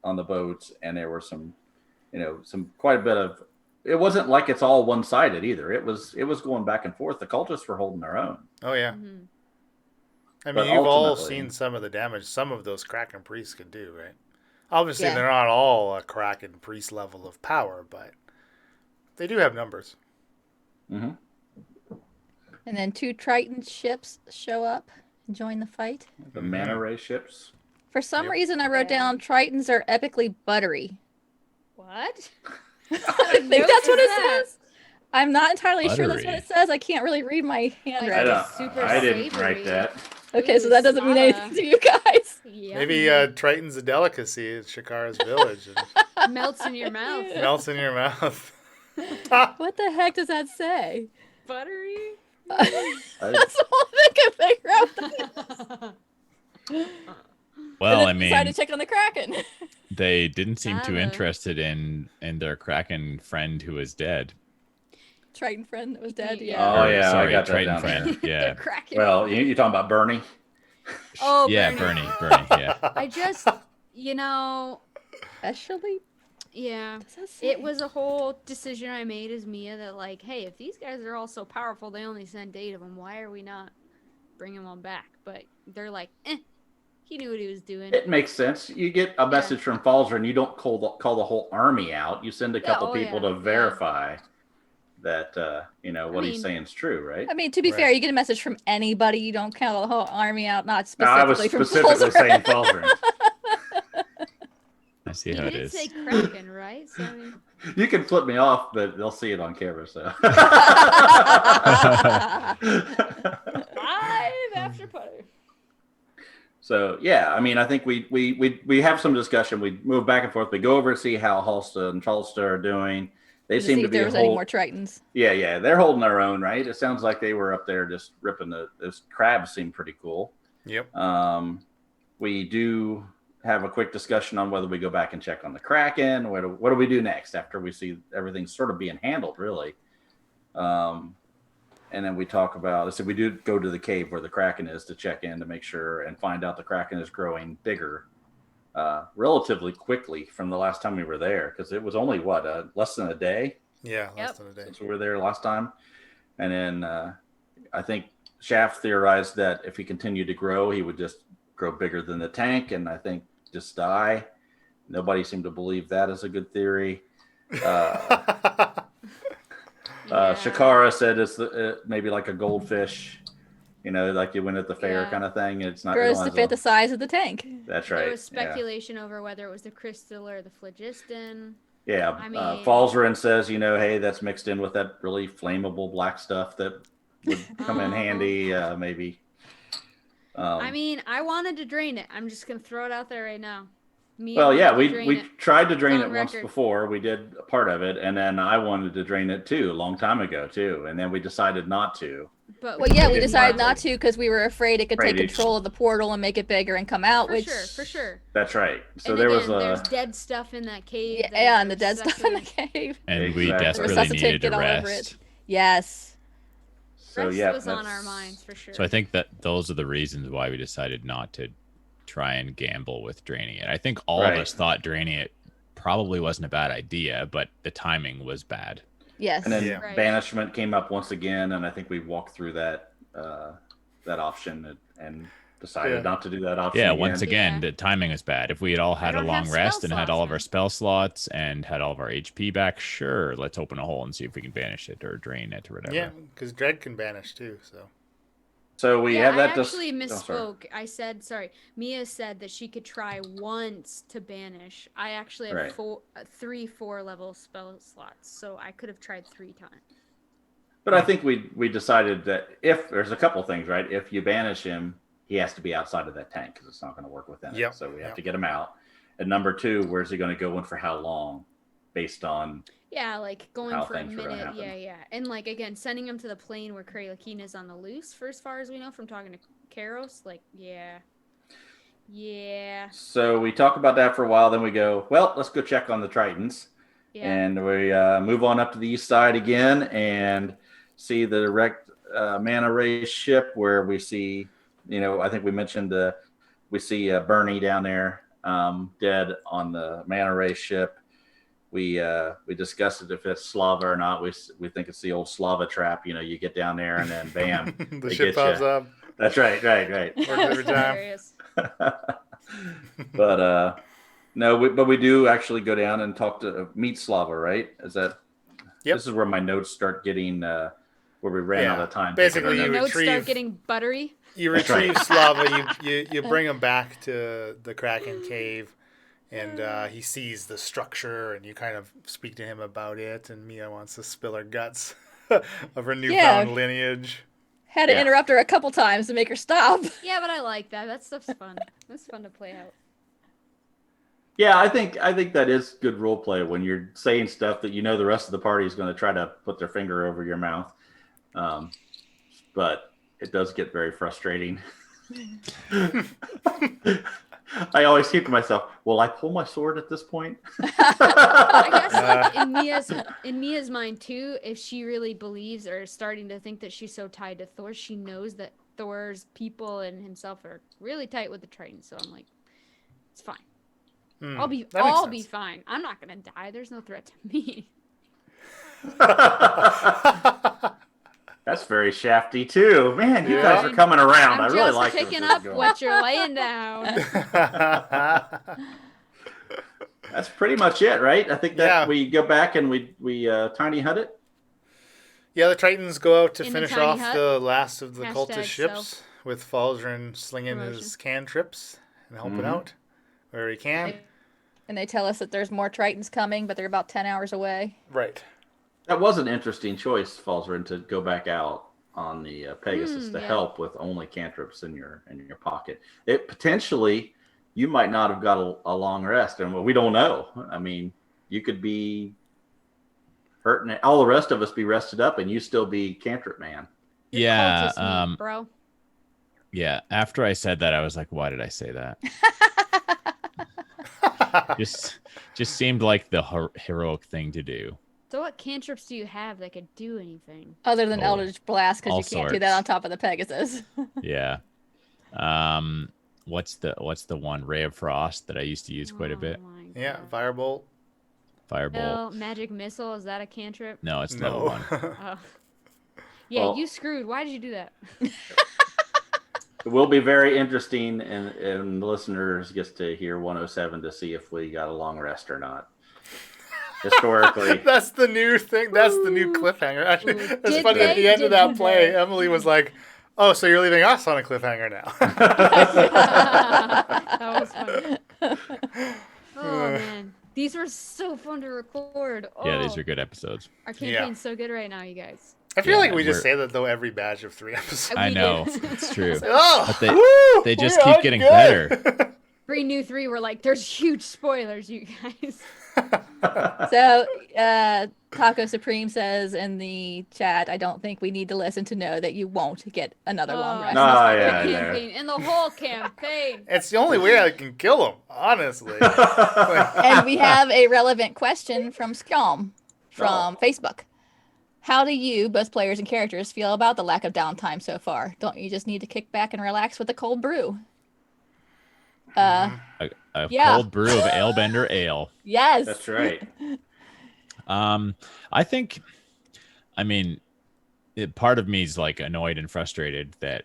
on the boats, and there were some quite a bit of. It wasn't like it's all one sided either. It was going back and forth. The cultists were holding their own. Oh yeah. Mm-hmm. I But mean, you've all ultimately- seen some of the damage some of those Kraken priests could do, right? Obviously, Yeah. they're not all a Kraken priest level of power, but they do have numbers. Mm-hmm. And then 2 Triton ships show up and join the fight. The manta ray ships. For some Yep. reason, I wrote Yeah. down Tritons are epically buttery. What? I think that's what it says. I'm not entirely sure that's what Buttery. it says. I can't really read my handwriting. I didn't write that. Okay, so that doesn't mean anything to you guys. Yeah. Maybe Triton's a delicacy at Shakara's village and melts in your mouth. melts in your mouth. What the heck does that say? Buttery. That's all I can figure out. Well, I And then decided mean, to check on the Kraken. they didn't seem too Lava. interested in their Kraken friend who is dead. Triton friend that was dead. Yeah. Yeah. Oh Or, yeah, sorry, I got that Triton down friend. there. They're Yeah, cracking. Well, you talking about Bernie? Oh, yeah, Bernie. Bernie. Yeah, I just, you know, Especially. yeah. Does that say? It was a whole decision I made as Mia that, like, hey, if these guys are all so powerful, they only send 8 of them. Why are we not bringing them back? But they're like, he knew what he was doing. It makes sense. You get a message from Falzer, and you don't call the whole army out. You send a couple people to verify that what he's mean- saying is true, right? I mean, to be Right. fair, you get a message from anybody. You don't count the whole army out, not No, I was specifically from specifically Falzer. saying Falzer. I see He how it did is. say Kraken, right? So, I mean, You can flip me off, but they'll see it on camera. So. live after putter. So yeah, I mean, I think we have some discussion. We move back and forth. We go over and see how Halsta and Chalsta are doing. They To seem see to if be there was any more Tritons. yeah, they're holding their own, right? It sounds like they were up there just ripping those crabs. Seem pretty cool. Yep. We do have a quick discussion on whether we go back and check on the Kraken. What do we do next after we see everything sort of being handled, really? And then we talk about, so we do go to the cave where the Kraken is to check in to make sure and find out the Kraken is growing bigger relatively quickly from the last time we were there, because it was only, less than a day Yeah, less Yep. than a day. since we were there last time. And then I think Shaft theorized that if he continued to grow, he would just grow bigger than the tank, and I think just die. Nobody seemed to believe that as a good theory. Shakara said it's maybe like a goldfish, like you win at the fair Yeah. kind of thing. It's not Grows to fit the size of the tank. That's right. There was speculation over whether it was the crystal or the phlogiston. Yeah. I mean- Falzarin says, hey, that's mixed in with that really flammable black stuff that would come in handy, maybe. I mean, I wanted to drain it. I'm just gonna throw it out there right now. Mia Well, yeah, wanted to drain we it. tried to drain It's it on once record. before. We did a part of it, and then I wanted to drain it too, a long time ago too, and then we decided not to. But Well, yeah, we didn't decided want not to. to because we were afraid it could take Afraid it- control of the portal and make it bigger and come out. for which sure, for sure. That's right. So And there again, was there's a dead stuff in that cave. that yeah, is and the dead stuff in the resuscitate- cave. And we Exactly. The desperately resuscitate needed get to all over rest. it. Yes. so Rest yeah. was on our that's- minds for sure. So I think that those are the reasons why we decided not to try and gamble with draining it. I think all Right. of us thought draining it probably wasn't a bad idea, but the timing was bad. Yes. And then Yeah. Right. banishment came up once again, and I think we walked through that option and decided Yeah. not to do that option. Yeah, again. once again, Yeah. the timing is bad. If we had all had a don't long have rest spell and had all of our slots, spell slots and had all of our HP back, sure, let's open a hole and see if we can banish it or drain it or whatever. Yeah, because Dread can banish too. So So we yeah, have that. I actually oh, sorry. misspoke. I said, sorry. Mia said that she could try once to banish. I actually have Right. 3 4-level spell slots, so I could have tried 3 times. But I think we decided that if there's a couple things, right? If you banish him, he has to be outside of that tank because it's not going to work within Yep, it. So we have yep. to get him out. And number 2, where's he going to go and for how long, based on Yeah, like going How for a things were gonna minute. happen. Yeah. And like again, sending him to the plane where Kralakina is on the loose, for as far as we know from talking to Karos. Like, yeah. So we talk about that for a while. Then we go, well, let's go check on the Tritons. Yeah. And we move on up to the east side again and see the direct manta ray ship where we see, I think we mentioned we see Bernie down there dead on the manta ray ship. We discussed it if it's Slava or not. We think it's the old Slava trap. You get down there and then bam, the they ship get pops ya. up. That's right. Works every time. Hilarious. But no, but we do actually go down and meet Slava, right? Is that? Yep. This is where my notes start getting where we ran out of time. Basically, The you notes start retrieve- getting buttery. You That's right. retrieve Slava. You bring him back to the Kraken cave, and he sees the structure, and you kind of speak to him about it. And Mia wants to spill her guts of her newfound lineage. Had to Yeah. interrupt her a couple times to make her stop. Yeah, but I like that. That stuff's fun. That's fun to play out. Yeah, I think that is good role play when you're saying stuff that the rest of the party is going to try to put their finger over your mouth. But it does get very frustrating. I always think to myself, will I pull my sword at this point? I guess like in Mia's mind too, if she really believes or is starting to think that she's so tied to Thor, she knows that Thor's people and himself are really tight with the Tritons. So I'm like, it's fine. I'll be that makes be sense. fine. I'm not gonna die. There's no threat to me. That's very shafty too. Man, you Yeah. guys are coming around. I'm I really just like where picking this is up going. what you're laying down. That's pretty much it, right? I think that Yeah. we go back and we tiny hut it. Yeah, the Tritons go out to In the finish tiny off hut. the last of the Hashtag cultist ships with Falzern slinging his cantrips and helping Mhm. out where he can. And they tell us that there's more Tritons coming, but they're about 10 hours away. Right. That was an interesting choice, Falzern, to go back out on the Pegasus to yeah. help with only cantrips in your pocket. It potentially you might not have got a long rest, and we don't know. I mean, you could be hurting. All the rest of us be rested up, and you still be cantrip man. You're Yeah, cultist meat, bro. Yeah, after I said that, I was like, why did I say that? just seemed like the heroic thing to do. So what cantrips do you have that could do anything? Other than Oh, Eldritch Blast, because all you can't do that sorts. on top of the Pegasus. Yeah. What's the one, Ray of Frost, that I used to use quite a bit? Oh my Yeah, God. Firebolt. Firebolt. Well, magic missile, is that a cantrip? No, it's level No. 1. Oh. Yeah, Well- you screwed. Why did you do that? It will be very interesting, and the listeners gets to hear 107 to see if we got a long rest or not. Historically, That's the new thing. That's the new cliffhanger. Actually, Ooh, it's did funny at they? the end of Did that they? play, Emily was like, "Oh, so you're leaving us on a cliffhanger now?" That was funny. Oh man, these were so fun to record. Oh, Yeah, these are good episodes. Our campaign's so good right now, you guys. I feel Yeah, like we just we're- say that though every batch of 3 episodes. We I know, did. it's true. Oh, But they woo, just we keep are getting good. Green New 3 were like, there's huge spoilers, you guys. So, Taco Supreme says in the chat, I don't think we need to listen to know that you won't get another long rest. No, the yeah, no. campaign, in the whole campaign. It's the only way I can kill him, honestly. And we have a relevant question from Skjom from Facebook. How do you, both players and characters, feel about the lack of downtime so far? Don't you just need to kick back and relax with a cold brew? A Yeah. cold brew of Alebender ale. Yes. That's right. I think, I mean, part of me is like annoyed and frustrated that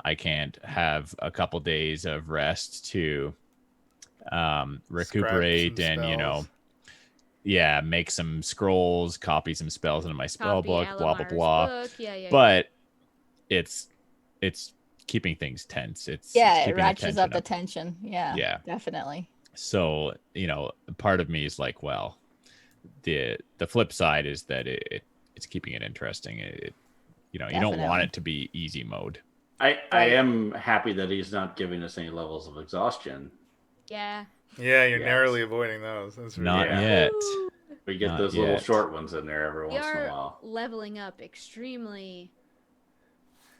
I can't have a couple days of rest to recuperate some and, you know, spells. make some scrolls, copy some spells into my spell book, blah, blah, Alamar's blah. book. Yeah. But it's keeping things tense. It's Yeah, it keeping ratchets up the tension tension. Yeah. Yeah. Definitely. So, you know, part of me is like, well, the flip side is that it's keeping it interesting. You know, you don't want Definitely. it to be easy mode. I am happy that he's not giving us any levels of exhaustion. Yeah. Yeah, you're Yes. narrowly avoiding those. That's for Not sure. yet. Woo! We get Not those little yet. short ones in there every We once in a are while. leveling up extremely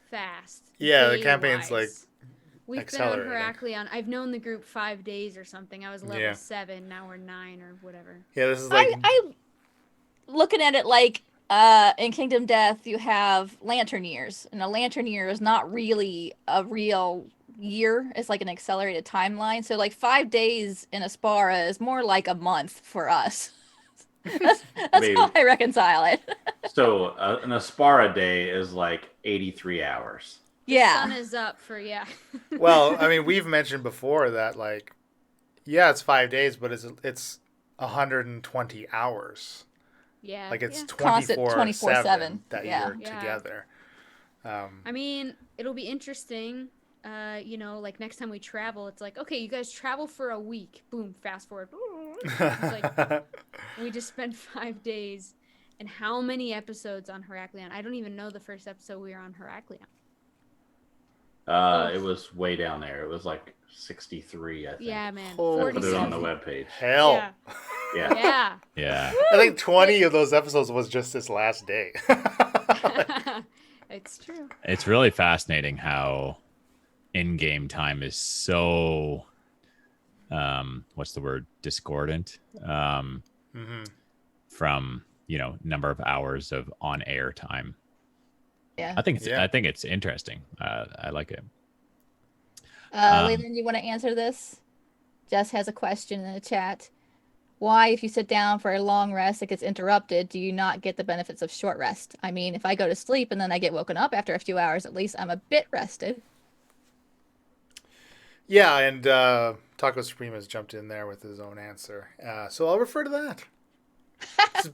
fast. Yeah, the campaign's, like, day-wise. We've accelerating. been on Heracleon. I've known the group 5 days or something. I was level Yeah. 7. Now we're 9 or whatever. Yeah, this is like I looking at it like in Kingdom Death you have lantern years, and a lantern year is not really a real year. It's like an accelerated timeline. So like 5 days in Aspara is more like a month for us. That's Maybe. how I reconcile it. So an Aspara day is like 83 hours. The Yeah. sun is up for well, I mean, we've mentioned before that, like, yeah, it's 5 days, but it's 120 hours. yeah. Like, it's yeah. Constant 24/7 24/7. that Yeah. you're Yeah. together. I mean, it'll be interesting. You know, like next time we travel, it's like, okay, you guys travel for a week. Boom, fast forward. It's like we just spent 5 days, and how many episodes on Heracleon? I don't even know the first episode we were on Heracleon. It was way down there. It was like 63, I think. Yeah, man. Oh, I 40 put it on the something. webpage. Hell. Yeah. Yeah. Yeah. Yeah. I think 20 of those episodes was just this last day. It's true. It's really fascinating how in-game time is so what's the word, discordant Mm-hmm. from, you know, number of hours of on-air time. Yeah. I think Yeah. it's interesting. I like it. Leland, you want to answer this? Jess has a question in the chat. Why, if you sit down for a long rest, it gets interrupted, do you not get the benefits of short rest? I mean, if I go to sleep and then I get woken up after a few hours, at least I'm a bit rested. Yeah, and Taco Supreme has jumped in there with his own answer. So I'll refer to that.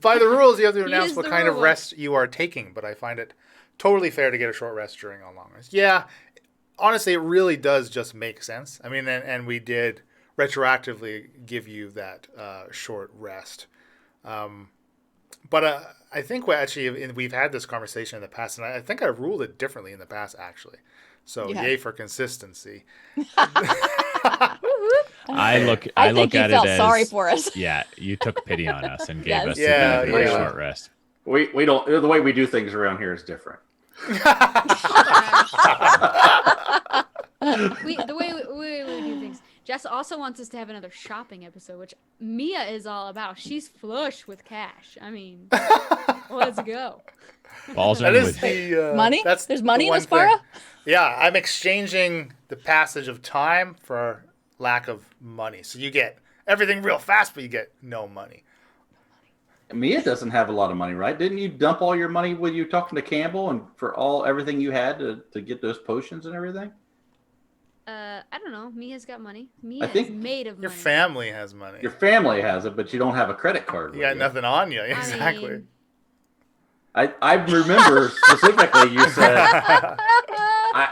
By the rules, you have to He announce is what the kind of rule. rest you are taking, but I find it totally fair to get a short rest during a long rest. Yeah, honestly, it really does just make sense. I mean, and we did retroactively give you that short rest. But I think we've had this conversation in the past, and I think I ruled it differently in the past, actually. So Yeah. yay for consistency. I look I think you at felt it as sorry for us. yeah, you took pity on us and gave Yes. us Yeah, the benefit of a yeah. short rest. We don't. The way we do things around here is different. The way we do things. Jess also wants us to have another shopping episode, which Mia is all about. She's flush with cash. I mean, let's go. Balls are That in is with the Money? That's There's the money in one Aspara? thing. Yeah, I'm exchanging the passage of time for lack of money. So you get everything real fast, but you get no money. Mia doesn't have a lot of money, right? Didn't you dump all your money when you were talking to Campbell and for everything you had to get those potions and everything? I don't know. Mia's got money. Mia I think is made of Your money. family has money. Your family has it, but you don't have a credit card. You with got nothing on you. Exactly. mean- I remember specifically you said,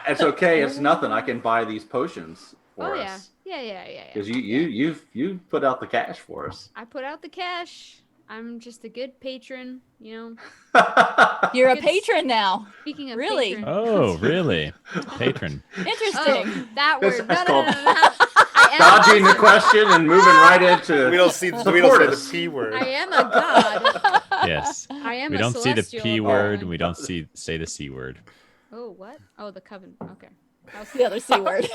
"It's okay, it's nothing. I can buy these potions for Oh yeah. us." Yeah. Because you put out the cash for us. I put out the cash. I'm just a good patron, you know. You're a It's- patron now. Speaking of Really? patron. Oh, really? Patron. Interesting. Oh, that That's- word. that's No. called- I dodging the question and moving right into. We don't say Support the us. P word. I am a god. Yes. I am We a don't see the celestial P god. word and we don't say the C word. Oh, what? Oh, the coven. Okay. That was The other C word.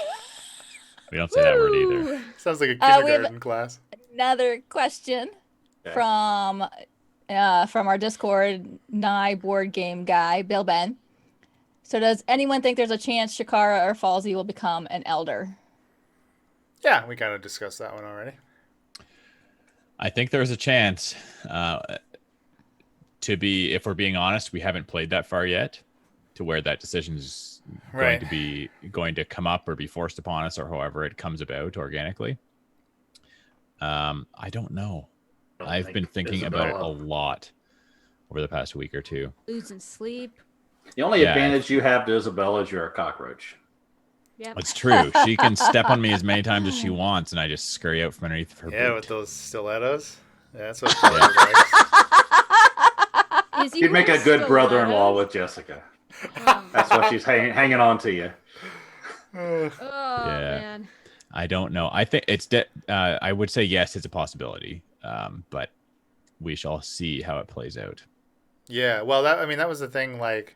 We don't say that word either. Woo! Sounds like a We have kindergarten class. Another question Okay. from our Discord Nye board game guy, Bill Ben. So does anyone think there's a chance Shakara or Falsey will become an elder? Yeah, we kind of discussed that one already. I think there's a chance. If we're being honest, we haven't played that far yet to where that decision is Right. going to come up or be forced upon us, or however it comes about organically. I don't know. I've been thinking about it a lot over the past week or two. Losing sleep. The only Yeah. advantage you have to Isabella is you're a cockroach. Yep. It's true. She can step on me as many times as she wants, and I just scurry out from underneath her Yeah, boot. with those stilettos. Yeah, that's what. Is he You'd make a wearing good brother-in-law stilettos? with Jessica. Oh, That's what she's hanging on to you. oh Yeah. man. I don't know. I think I would say yes, it's a possibility, but we shall see how it plays out. Yeah, well, that was the thing. Like,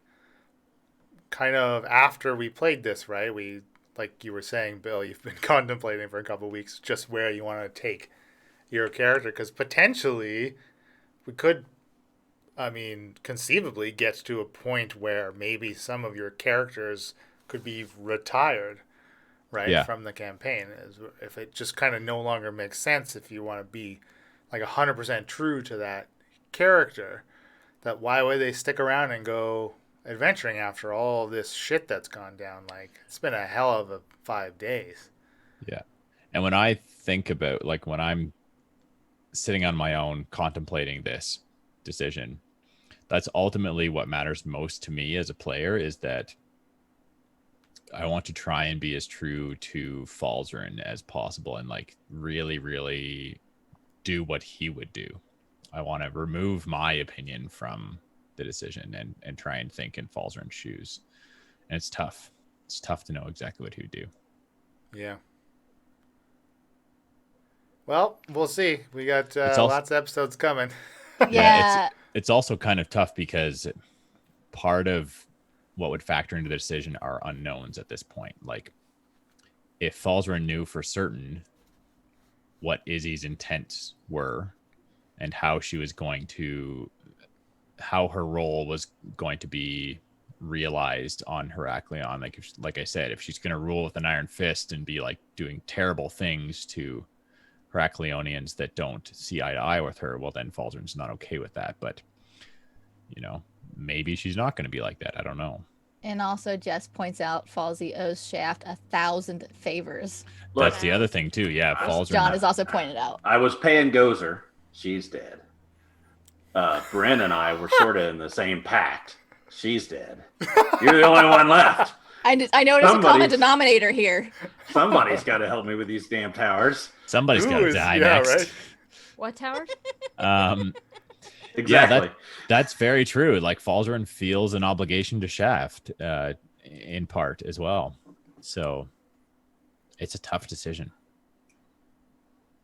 kind of after we played this, right? We, like you were saying, Bill, you've been contemplating for a couple of weeks just where you want to take your character, because potentially we could, conceivably get to a point where maybe some of your characters could be retired, right, Yeah. from the campaign. If it just kind of no longer makes sense, if you want to be like 100% true to that character, that why would they stick around and go adventuring after all this shit that's gone down? Like, it's been a hell of a 5 days. Yeah. And when I think about, like, when I'm sitting on my own contemplating this decision, that's ultimately what matters most to me as a player, is that I want to try and be as true to Falzarin as possible and, like, really, really do what he would do. I want to remove my opinion from the decision and try and think in Falzarin's shoes. And it's tough. It's tough to know exactly what he would do. Yeah. Well, we'll see. We got lots of episodes coming. Yeah. It's also kind of tough because part of what would factor into the decision are unknowns at this point. Like, if Falzarin knew for certain what Izzy's intents were and how her role was going to be realized on Heraklion, like I said, if she's going to rule with an iron fist and be like doing terrible things to Heraklionians that don't see eye to eye with her, well, then Falzarin's not okay with that. But, maybe she's not going to be like that. I don't know. And also, Jess points out Falsey owes Shaft 1,000 favors. Look, That's the other thing too. Yeah, Falzarin. John has also pointed out. I was paying Gozer. She's dead. Bryn and I were sort of in the same pact. She's dead. You're the only one left. I noticed a common denominator here. Somebody's got to help me with these damn towers. Somebody's got to die yeah, next. right? What tower? Exactly. Yeah, that's very true. Like, Falzarin feels an obligation to Shaft, in part as well. So it's a tough decision.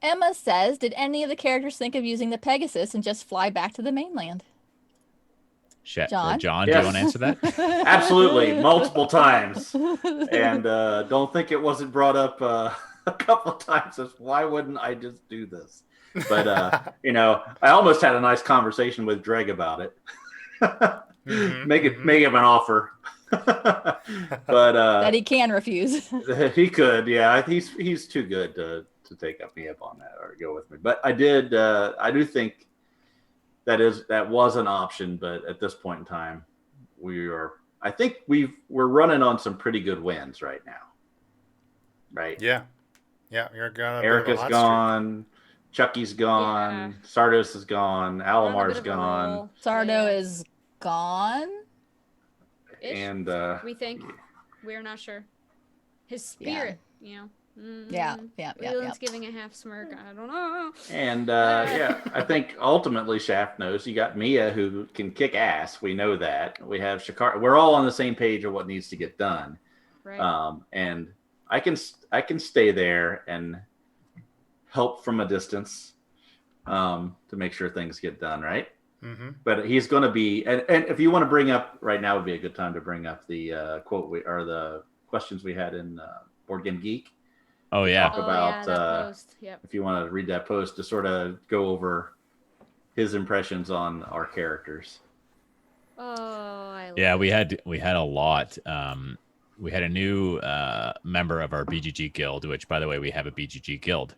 Emma says, did any of the characters think of using the Pegasus and just fly back to the mainland? John? John, Yes. do you want to answer that? Absolutely, multiple times. And don't think it wasn't brought up a couple times as why wouldn't I just do this? But, I almost had a nice conversation with Dreg about it. Make him an offer. But That he can refuse. he could, yeah. He's too good to take me up on that or go with me. But I do think that was an option, but at this point in time, I think we're running on some pretty good wins right now. Right? Yeah. You're gonna. Erica's gone. Chucky's gone. Yeah. Sardos is gone. We're on a Alamar's bit of a gone. roll. Sardo Yeah. is gone. Ish, And we think. We're not sure. His spirit, Yeah. Yeah. Leland's giving a half smirk. I don't know. And I think ultimately Shaft knows. You got Mia who can kick ass. We know that. We have Shakar. We're all on the same page of what needs to get done. Right. And I can stay there and help from a distance to make sure things get done, right? Mm-hmm. But he's going to be, and if you want to bring up right now would be a good time to bring up the quote or the questions we had in Board Game Geek. Oh yeah. Talk about that post. Yep. if you want to read that post to sort of go over his impressions on our characters. Oh, I love Yeah, we it. had a lot. We had a new member of our BGG guild, which, by the way, we have a BGG guild.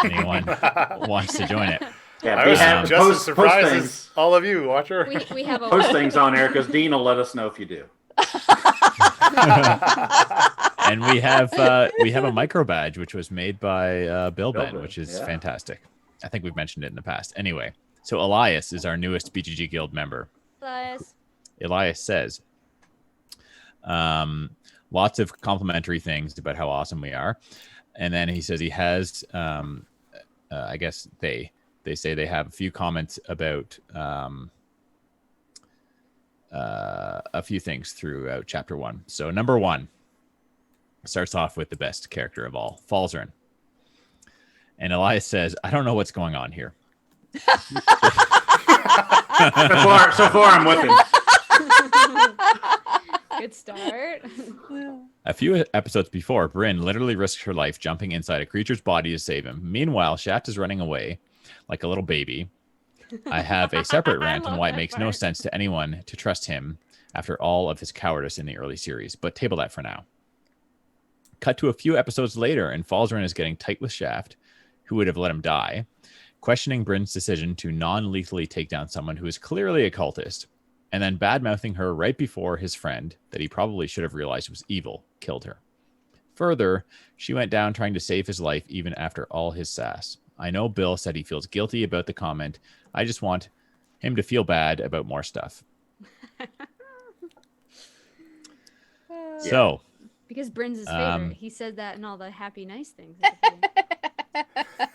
Anyone wants to join it? Yeah, I was just as post surprised things, as all of you, Watcher. We have a post things on there because Dean will let us know if you do. And we have a micro badge which was made by Bill Ben, Ben, which is yeah. fantastic. I think we've mentioned it in the past. Anyway, so Elias is our newest BGG guild member. Elias says, lots of complimentary things about how awesome we are, and then he says he has, I guess they say they have a few comments about a few things throughout chapter 1. So number 1 starts off with the best character of all, Falzarin. And Elias says, I don't know what's going on here. So far, I'm with him. Good start. A few episodes before, Brynn literally risks her life jumping inside a creature's body to save him. Meanwhile, Shaft is running away like a little baby. I have a separate rant on why it makes no sense to anyone to trust him after all of his cowardice in the early series, but table that for now. Cut to a few episodes later, and Falzarin is getting tight with Shaft, who would have let him die, questioning Brynn's decision to non-lethally take down someone who is clearly a cultist, and then bad-mouthing her right before his friend, that he probably should have realized was evil, killed her. Further, she went down trying to save his life even after all his sass. I know Bill said he feels guilty about the comment. I just want him to feel bad about more stuff. So... Because Bryn's his favorite. He said that in all the happy, nice things. At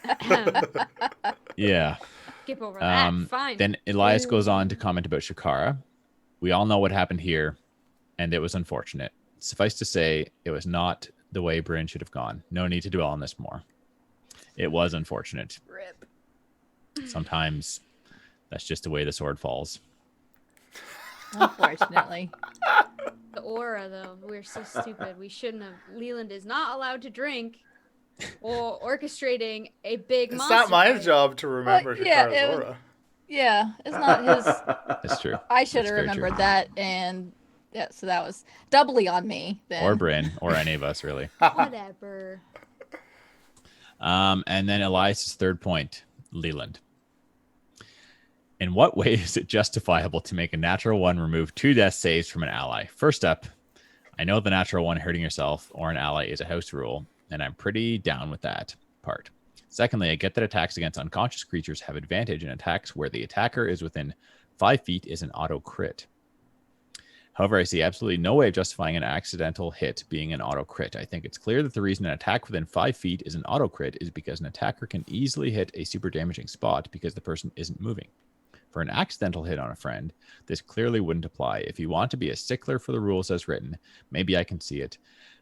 the yeah. Skip over that. Fine. Then Elias goes on to comment about Shakara. We all know what happened here, and it was unfortunate. Suffice to say, it was not the way Brynn should have gone. No need to dwell on this more. It was unfortunate. Rip. Sometimes that's just the way the sword falls. Unfortunately. The aura, though. We're so stupid. We shouldn't have. Leland is not allowed to drink or orchestrating a big It's monster not my fight. job to remember Shakara's aura. Yeah, it's not his. That's true. I should That's have very remembered true. that, and yeah, so that was doubly on me. Then. Or Brynn, or any of us, really. Whatever. And then Elias' third point, Leland. In what way is it justifiable to make a natural one remove 2 death saves from an ally? First up, I know the natural one hurting yourself or an ally is a house rule, and I'm pretty down with that part. Secondly, I get that attacks against unconscious creatures have advantage in attacks where the attacker is within 5 feet is an auto crit. However, I see absolutely no way of justifying an accidental hit being an auto crit. I think it's clear that the reason an attack within 5 feet is an auto crit is because an attacker can easily hit a super damaging spot because the person isn't moving. For an accidental hit on a friend, this clearly wouldn't apply. If you want to be a stickler for the rules as written, maybe I can see it.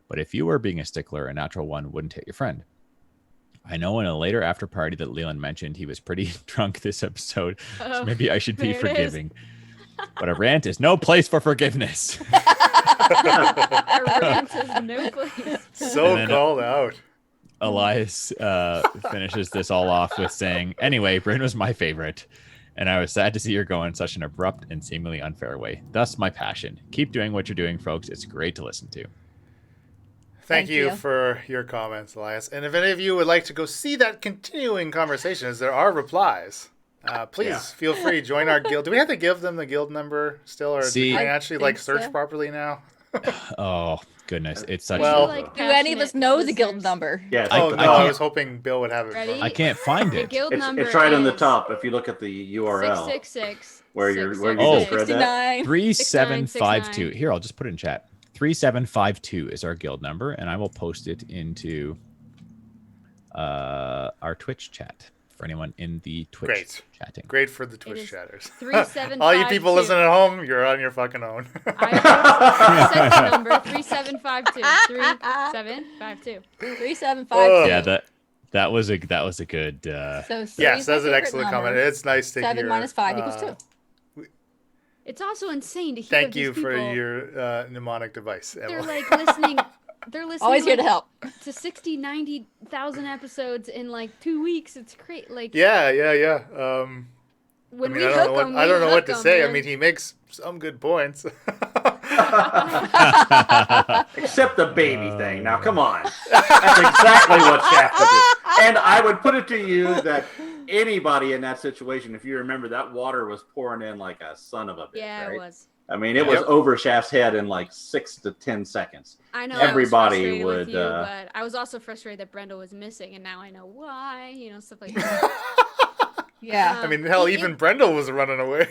But if you were being a stickler, a natural one wouldn't hit your friend. I know in a later after party that Leland mentioned he was pretty drunk this episode, so maybe I should be there it is. forgiving. But a rant is no place for forgiveness. A rant is no place. So And then, called out. Elias finishes this all off with saying, anyway, Brynn was my favorite, and I was sad to see her go in such an abrupt and seemingly unfair way. Thus my passion. Keep doing what you're doing, folks. It's great to listen to. Thank Thank you you. for your comments, Elias. And if any of you would like to go see that continuing conversation, as there are replies, please feel free to join our guild. Do we have to give them the guild number still, or See- can I I actually think search so. properly now? Oh, goodness. It's such Well- Do any of us know the guild listeners. number? Yes. Oh, I no, I can't- was hoping Bill would have it. Ready? I can't find The it. guild number It's right on the is top if you look at the URL 666 where you Oh. just read that. 69. 3752. Here, I'll just put it in chat. 3752 is our guild number, and I will post it into our Twitch chat for anyone in the Twitch Great. chatting. Great for the It Twitch is chatters. 3752. All you people listening at home, you're on your fucking own. I said the number 3752. 3752. 3752. Yeah, that was a good. So Yes, three's my that's an favorite excellent number. comment. It's nice to 7 hear. minus 5 equals 2. It's also insane to hear Thank of these you for people. your mnemonic device, They're Emily. like listening. They're listening. Always here to like, help. To 60, 90,000 episodes in like 2 weeks. It's great. Like Yeah. when I mean, we I hook don't know what, them, I don't know what to say. I Man. mean, he makes some good points. Except the baby thing. Now, come on. That's exactly what Shaft would do. And I would put it to you that anybody in that situation, if you remember, that water was pouring in like a son of a bitch. Yeah, right? it was. I mean, it was Yep. over Shaft's head in like 6 to 10 seconds. I know. Everybody I was frustrated with would, you, but I was also frustrated that Brenda was missing, and now I know why. Stuff like that. Yeah. I mean, hell, It- even Brendel was running away.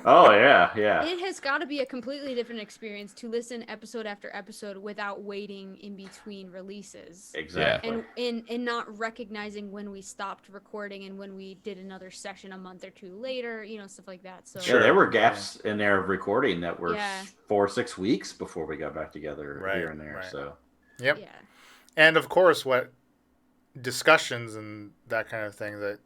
Oh, yeah. It has got to be a completely different experience to listen episode after episode without waiting in between releases. Exactly. And not recognizing when we stopped recording and when we did another session a month or two later, stuff like that. So Yeah, there were gaps in there of recording that were Yeah. 4 or 6 weeks before we got back together Right, here and there. right. So Yep. yeah. And of course, what discussions and that kind of thing that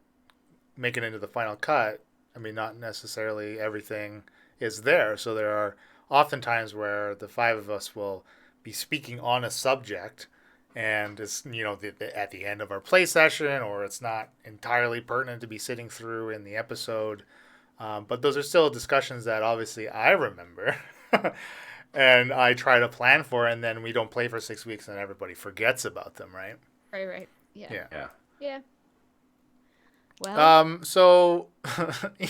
make it into the final cut, I mean, not necessarily everything is there. So there are often times where the five of us will be speaking on a subject and it's, at the end of our play session, or it's not entirely pertinent to be sitting through in the episode. But those are still discussions that obviously I remember and I try to plan for, and then we don't play for 6 weeks and everybody forgets about them, right? Right. Yeah. Yeah. Yeah. Well, So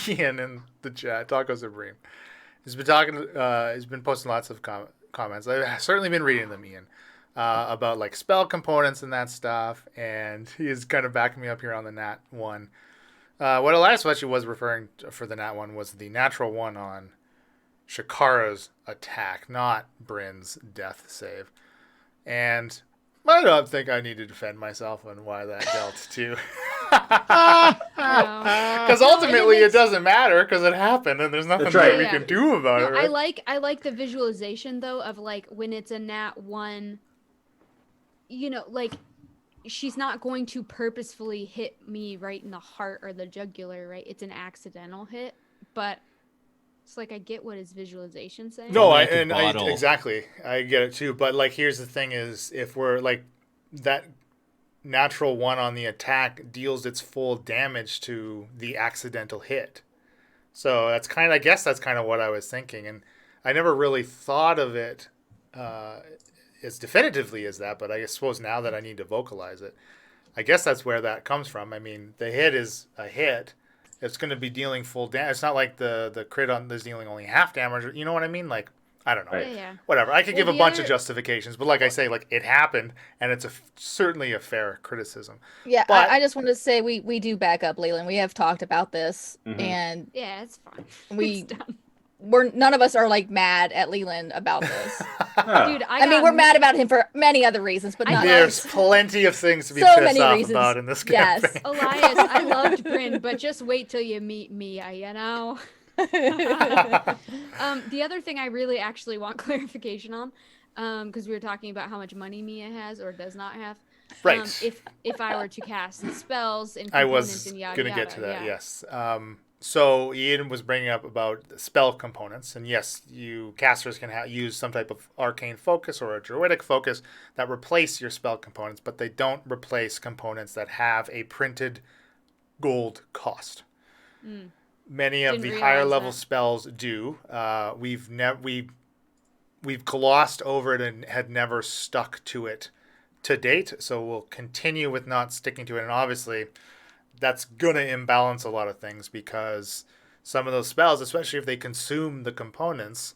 Ian in the chat, Taco Supreme, has been he's been posting lots of comments. I've certainly been reading them, Ian, about like spell components and that stuff, and he is kind of backing me up here on the Nat 1. What Elias actually was referring to for the Nat 1 was the natural one on Shakara's attack, not Bryn's death save. And I don't think I need to defend myself on why that dealt too. Because ultimately it doesn't matter because it happened and there's nothing That's right. that we Yeah. can do about no, it. Right? I like the visualization though of like when it's a nat 1, like she's not going to purposefully hit me right in the heart or the jugular, right? It's an accidental hit, but it's like I get what his visualization saying. No, Like a bottle. exactly. I get it too. But like, here's the thing: is if we're like that natural one on the attack deals its full damage to the accidental hit. So that's kind of, I guess that's kind of what I was thinking, and I never really thought of it as definitively as that. But I suppose now that I need to vocalize it, I guess that's where that comes from. I mean, the hit is a hit. It's going to be dealing full damage. It's not like the crit on is dealing only half damage. You know what I mean? Like, I don't know. Right. Yeah. Whatever. I could give a the bunch of other- justifications, but like I say, like it happened, and it's certainly a fair criticism. Yeah, But- I just wanted to say we do back up Leland. We have talked about this, Mhm. and Yeah, it's fine. we It's done. we're none of us are like mad at Leland about this. Yeah. Dude, I mean, we're mad about him for many other reasons, but I not There's us. plenty of things to be So pissed many off reasons. about in this Yes. campaign. Elias, I loved Bryn, but just wait till you meet Mia, The other thing I really actually want clarification on, because we were talking about how much money Mia has or does not have. Right. If I were to cast spells and I components was and yada going to yada, get to that, yeah. yes. So Ian was bringing up about the spell components, and yes, you casters can use some type of arcane focus or a druidic focus that replace your spell components, but they don't replace components that have a printed gold cost. Many of Didn't the higher realize level that. spells do. We've glossed over it and had never stuck to it to date, so we'll continue with not sticking to it. And obviously, that's gonna imbalance a lot of things because some of those spells, especially if they consume the components,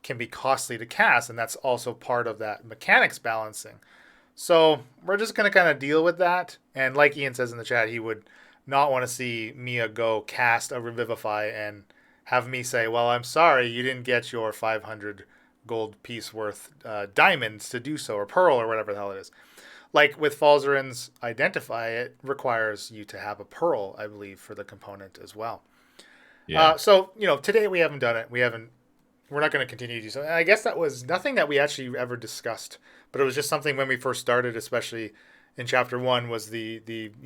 can be costly to cast, and that's also part of that mechanics balancing. So we're just gonna kind of deal with that. And like Ian says in the chat, he would not want to see Mia go cast a Revivify and have me say, well, I'm sorry, you didn't get your 500 gold piece worth diamonds to do so, or pearl, or whatever the hell it is. like with Falzarin's Identify, it requires you to have a Pearl, I believe, for the component as well. Yeah. So, today we haven't done it. We're not going to continue to do so. And I guess that was nothing that we actually ever discussed, but it was just something when we first started, especially in chapter 1, was the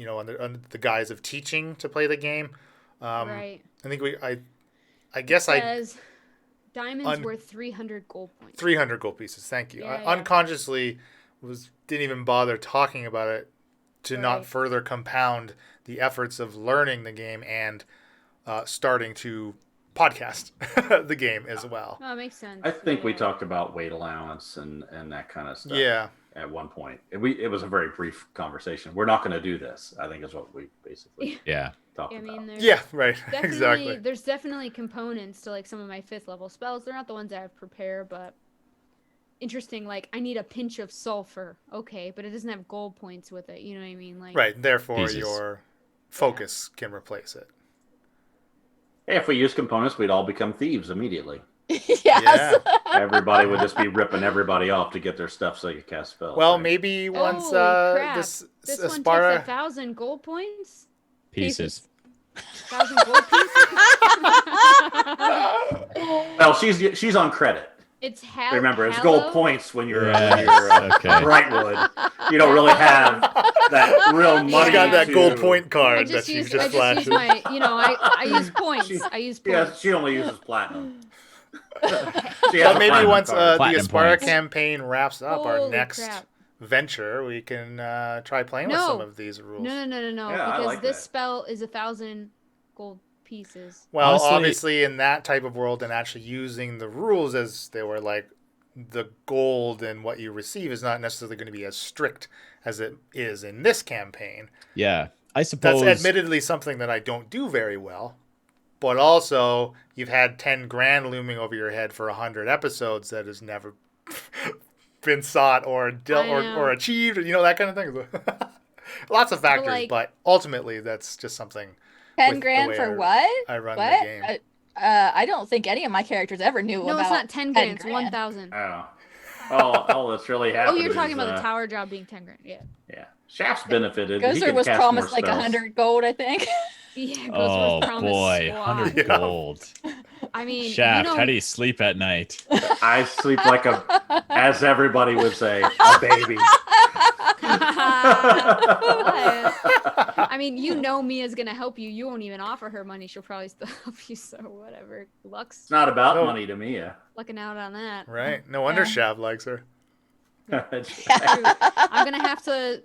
on the guise of teaching to play the game. Right. I think I guess Says diamonds worth 300 gold points. 300 gold pieces. Thank you. Yeah, I yeah. unconsciously didn't even bother talking about it to not Right. further compound the efforts of learning the game and starting to podcast the game as well. Oh, it makes sense. I think we Yeah. talked about weight allowance and that kind of stuff. Yeah. At one point, it was a very brief conversation. We're not going to do this, I think, is what we basically Yeah. talked I about. mean, there's Yeah, right. definitely, Exactly. There's definitely components to like some of my 5th level spells. They're not the ones I have prepare, but interesting. Like I need a pinch of sulfur. Okay, but it doesn't have gold points with it. You know what I mean? Like Right. Therefore, Pieces. your focus can replace it. Hey, if we use components, we'd all become thieves immediately. Yes. Yeah. Everybody would just be ripping everybody off to get their stuff so you could cast spells. Well, right? maybe once Holy crap. this This one takes Aspara 1,000 gold points. Pieces. 1,000 gold pieces. Well, she's on credit. It's Remember, it's Hallow. gold points when you're Yes, okay. Brightwood. You don't really have that real money. She's got that to- gold point I card just that use, she's just I just flashed. use my, I use points. She- I use Yeah, points. she only uses platinum. She has But a maybe platinum once card. the Platinum Aspara points. campaign wraps up, our Holy next crap. venture, we can try playing with No. some of these rules. No, Yeah, I because like this that. spell is 1,000 gold pieces. Well, Honestly- obviously, in that type of world, and actually using the rules as they were like the gold and what you receive is not necessarily going to be as strict as it is in this campaign. Yeah. I That's suppose. admittedly something that I don't do very well. But also, you've had 10 grand looming over your head for 100 episodes that has never been sought or dealt I know. or achieved, that kind of thing. Lots of factors, like- but ultimately, that's just something 10 with the grand way for what? I run What? the game. I don't think any of my characters ever knew No, about it's not 10 grand. It's 1,000. Oh. All that's really Oh, happening. you're talking is, about the tower job being 10 grand. Yeah. Yeah. Shaft's benefited. He Gozer can was cast promised more like spells. 100 gold, I think. Yeah. Ghost Oh was promised boy, squat. 100 Yeah. gold. I mean, Shaft, you know, how do you sleep at night? I sleep like as everybody would say, a baby. I mean, you know Mia's gonna help you. You won't even offer her money. She'll probably still help you. So whatever. Luck's It's not about No. money to me. lucking out on that. Right? No wonder Yeah. Shav likes her. I'm gonna have to,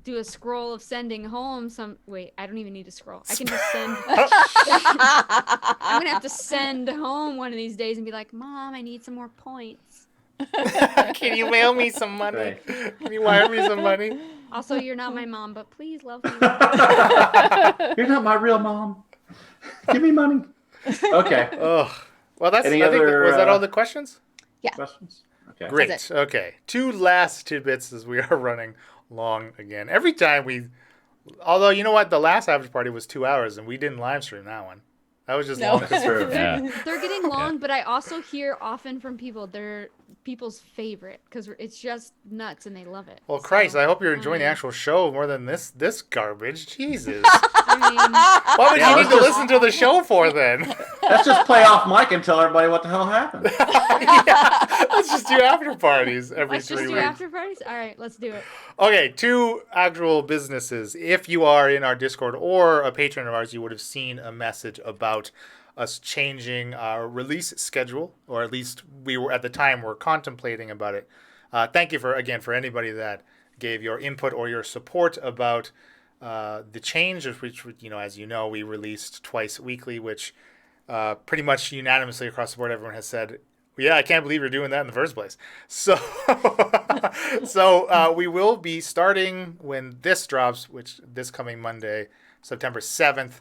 do a scroll of sending home some. Wait, I don't even need to scroll. I can just send. I'm gonna have to send home one of these days and be like, Mom, I need some more points. Can you mail me some money? Right. Can you wire me some money? Also, you're not my mom, but please love me. You're not my real mom. Give me money. Okay. Oh, well, that's. Any I think other, was that all the questions? Questions? Okay. Great. That's Okay. 2 last tidbits as we are running long again. Every time although you know what, the last average party was 2 hours and we didn't live stream that one. That was just No. long. That's true. Yeah. They're getting long, but I also hear often from people they're people's favorite because it's just nuts and they love it. Well, Christ, So, I hope you're enjoying the um, actual show more than this garbage. Jesus. I mean, What would Yeah, you need let's to just- listen to the show for then? Let's just play off mic and tell everybody what the hell happened. Yeah, let's just do after parties every let's 3 just do weeks. after parties. All right, let's do it. Okay, 2 actual businesses. If you are in our Discord or a patron of ours, you would have seen a message about us changing our release schedule, or at least we were at the time were contemplating about it. Thank you for anybody that gave your input or your support about the change, of which, as you know, we released twice weekly, which pretty much unanimously across the board, everyone has said, yeah, I can't believe you're doing that in the first place. So, we will be starting when this drops, which this coming Monday, September 7th.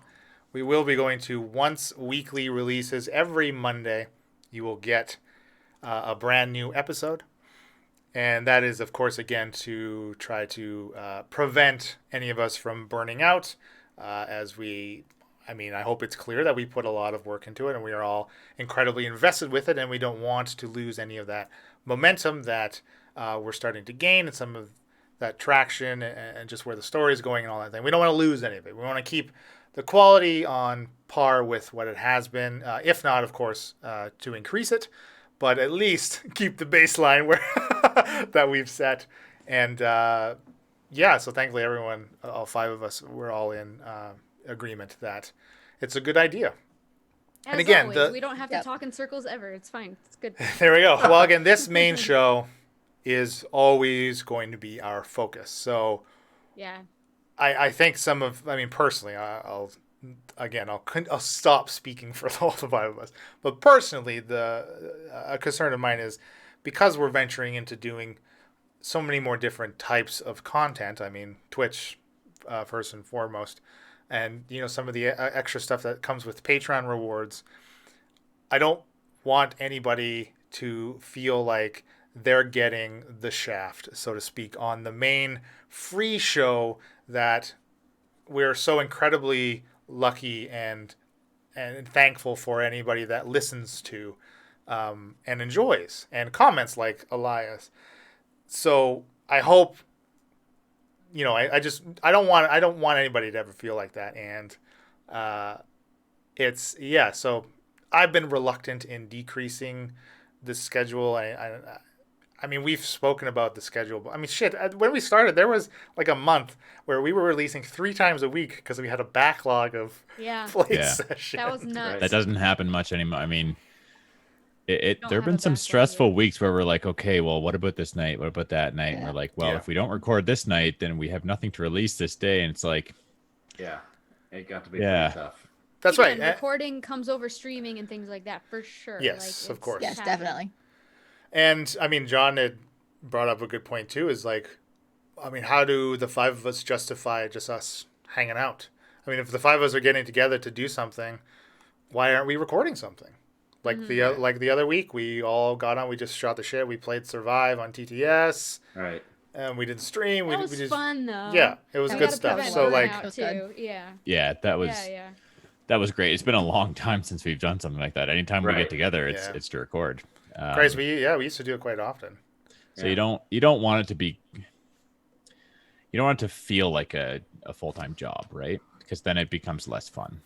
We will be going to once weekly releases. Every Monday, you will get a brand new episode. And that is, of course, again, to try to prevent any of us from burning out I hope it's clear that we put a lot of work into it and we are all incredibly invested with it, and we don't want to lose any of that momentum that we're starting to gain and some of traction and just where the story is going and all that thing. We don't want to lose any of it. We want to keep the quality on par with what it has been, if not, of course, to increase it, but at least keep the baseline where that we've set. And so thankfully everyone, all 5 of us, we're all in agreement that it's a good idea. As and again, always, we don't have to talk in circles ever. It's fine. It's good. There we go. Well, again, this main show is always going to be our focus. So yeah, I think personally, I'll stop speaking for all the 5 of us. But personally, a concern of mine is because we're venturing into doing so many more different types of content. I mean, Twitch, first and foremost, and some of the extra stuff that comes with Patreon rewards. I don't want anybody to feel like they're getting the shaft, so to speak, on the main free show that we're so incredibly lucky and thankful for anybody that listens to and enjoys and comments like Elias. So I hope, I don't want anybody to ever feel like that. And so I've been reluctant in decreasing the schedule. I mean, we've spoken about the schedule. I mean, shit, when we started, there was like a month where we were releasing 3 times a week because we had a backlog of play sessions. That was nuts. That doesn't happen much anymore. I mean, there have been some backlog stressful weeks where we're like, okay, well, what about this night? What about that night? And we're like, well, if we don't record this night, then we have nothing to release this day. And it's like, it got to be pretty tough. That's right. Recording comes over streaming and things like that for sure. Yes, of course. Yes, definitely. And I mean, John had brought up a good point too, is like, I mean, how do the 5 of us justify just us hanging out? I mean, if the 5 of us are getting together to do something, why aren't we recording something? Like the other week, we all got on, we just shot the shit. We played Survive on TTS. Right. And we did stream. That was fun though. Yeah, it was good stuff. So like, that was great. It's been a long time since we've done something like that. Anytime we get together, it's to record. Crazy. We used to do it quite often. So you don't want it to be, you don't want it to feel like a full-time job, right? Because then it becomes less fun.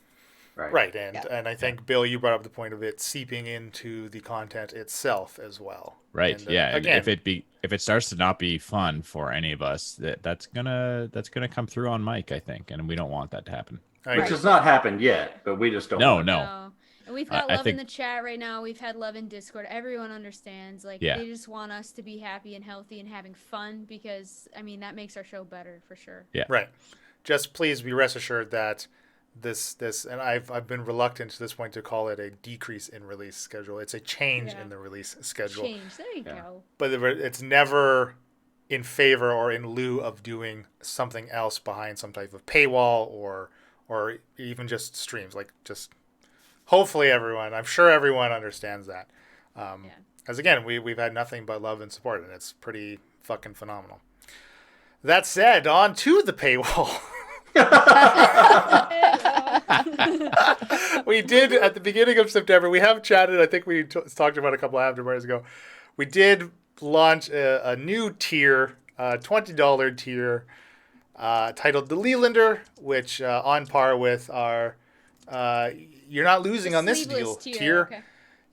Right. And I think, Bill, you brought up the point of it seeping into the content itself as well. Right. And, and again, if it starts to not be fun for any of us, that's gonna come through on Mike, I think, and we don't want that to happen. Which has not happened yet, but we just don't. No. And we've got love in the chat right now. We've had love in Discord. Everyone understands. Like they just want us to be happy and healthy and having fun because I mean that makes our show better for sure. Yeah. Right. Just please be rest assured that this and I've been reluctant to this point to call it a decrease in release schedule. It's a change in the release schedule. There you go. But it's never in favor or in lieu of doing something else behind some type of paywall or even just streams. Like just hopefully I'm sure everyone understands that. As again, we've had nothing but love and support, and it's pretty fucking phenomenal. That said, on to the paywall. We did at the beginning of September. We have chatted. I think we talked about a couple of afterparties ago. We did launch a new tier, $20 tier, titled the Leelander, which on par with our "You're Not Losing on This Deal" tier. Okay.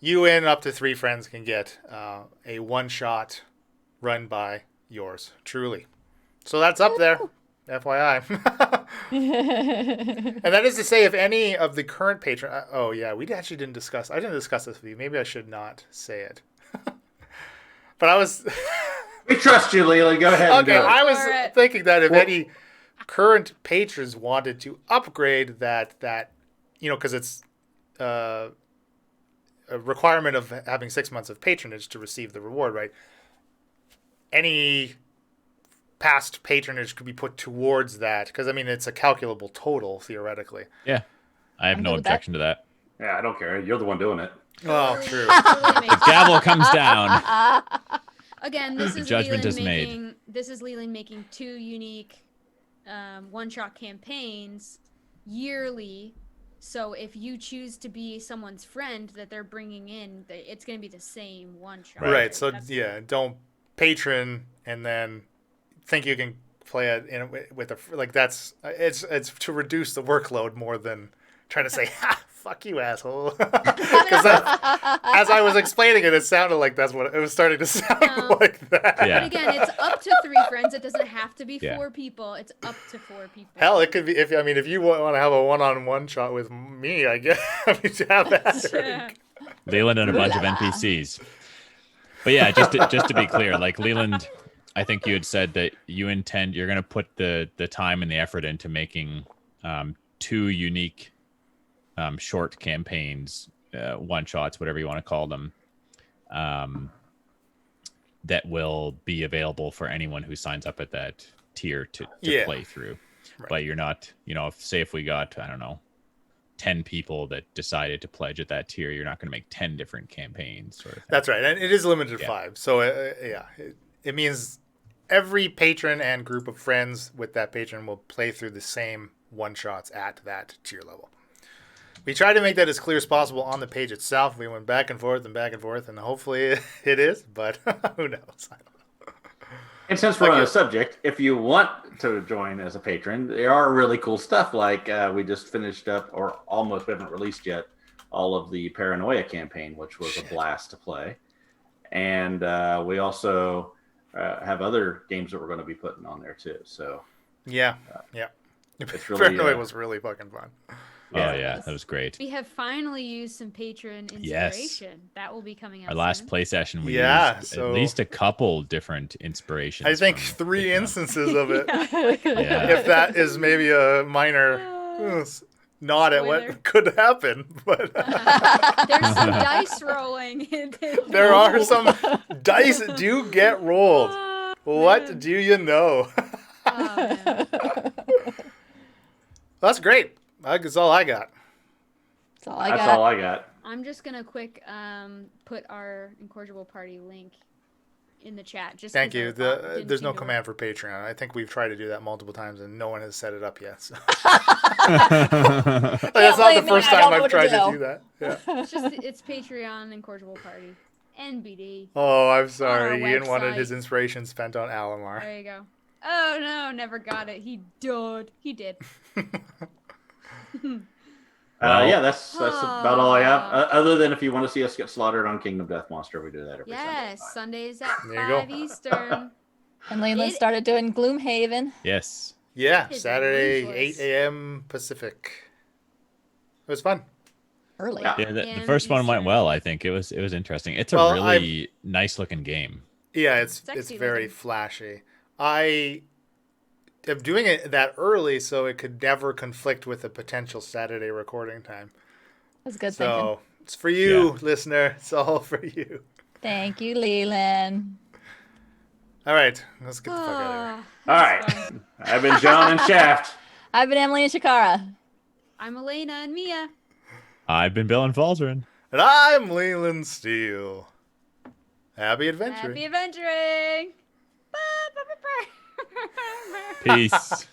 You and up to 3 friends can get a one-shot run by yours truly. So that's up there. FYI. And that is to say, if any of the current patron... we actually didn't discuss... I didn't discuss this with you. Maybe I should not say it. But I was... We trust you, Leland. Go ahead and do it. I was thinking that if any current patrons wanted to upgrade that because it's a requirement of having 6 months of patronage to receive the reward, right? Any past patronage could be put towards that because I mean it's a calculable total theoretically. Yeah, I have no objection to that. Yeah, I don't care. You're the one doing it. Oh, true. The gavel comes down. Again, this The is judgment Leland is made. This is Leland making 2 unique one-shot campaigns yearly. So if you choose to be someone's friend that they're bringing in, it's going to be the same one-shot. Right. So don't patron and then think you can play it with a like that's it's to reduce the workload more than trying to say ha, fuck you asshole. Because as I was explaining it, it sounded like that's what it was starting to sound like that. But again, it's up to 3 friends. It doesn't have to be 4 people. It's up to 4 people. Hell, it could be if you want to have a one-on-one shot with me, I guess. I mean, have that. Leland and a bunch of NPCs. But yeah, just to be clear, like Leland, I think you had said that you're going to put the time and the effort into making 2 unique short campaigns, one shots, whatever you want to call them, that will be available for anyone who signs up at that tier to play through. Right. But you're not, if we got, I don't know, 10 people that decided to pledge at that tier, you're not going to make 10 different campaigns. Sort of thing. That's right. And it is limited to 5. So, it means every patron and group of friends with that patron will play through the same one-shots at that tier level. We tried to make that as clear as possible on the page itself. We went back and forth, and hopefully it is, but who knows? I don't know. And since we're on the subject, if you want to join as a patron, there are really cool stuff. Like we just finished up, or almost haven't released yet, all of the Paranoia campaign, which was a blast to play. And we also have other games that we're going to be putting on there too. So it's really, Paranoia was really fucking fun. Oh yeah, that was great. We have finally used some patron inspiration. Yes. That will be coming out. Our last play session, we used at least a couple different inspirations. I think 3 instances of it. If that is maybe a minor nod at what could happen, but there's some dice rolling. There are some dice do get rolled. What do you know? That's great. That's all I got. That's all I got. I'm just gonna quick put our Incorrigible Party link in the chat. Just thank you. There's no command for Patreon. I think we've tried to do that multiple times and no one has set it up yet. So. That's not the first time I've tried to do that. Yeah. It's Patreon Incorrigible Party. NBD. Oh, I'm sorry. Ian wanted his inspiration spent on Alamar. There you go. Oh no, never got it. He did. That's about all I have. Other than if you want to see us get slaughtered on Kingdom Death Monster, we do that every Sunday. Yes, Sundays at 5 Eastern. And Leland started doing Gloomhaven. Yes. Yeah, Saturday, 8 a.m. Pacific. It was fun. Early. Yeah, the first one went well, I think. It was interesting. It's a really nice looking game. Yeah, it's very flashy. I am doing it that early so it could never conflict with a potential Saturday recording time. That's good thinking. So it's for you, listener. It's all for you. Thank you, Leland. All right, let's get the fuck out of here. All right. I've been John and Shaft. I've been Emily and Shakara. I'm Elena and Mia. I've been Bill and Falzarin. And I'm Leland Steele. Happy adventuring. Happy adventuring. Peace.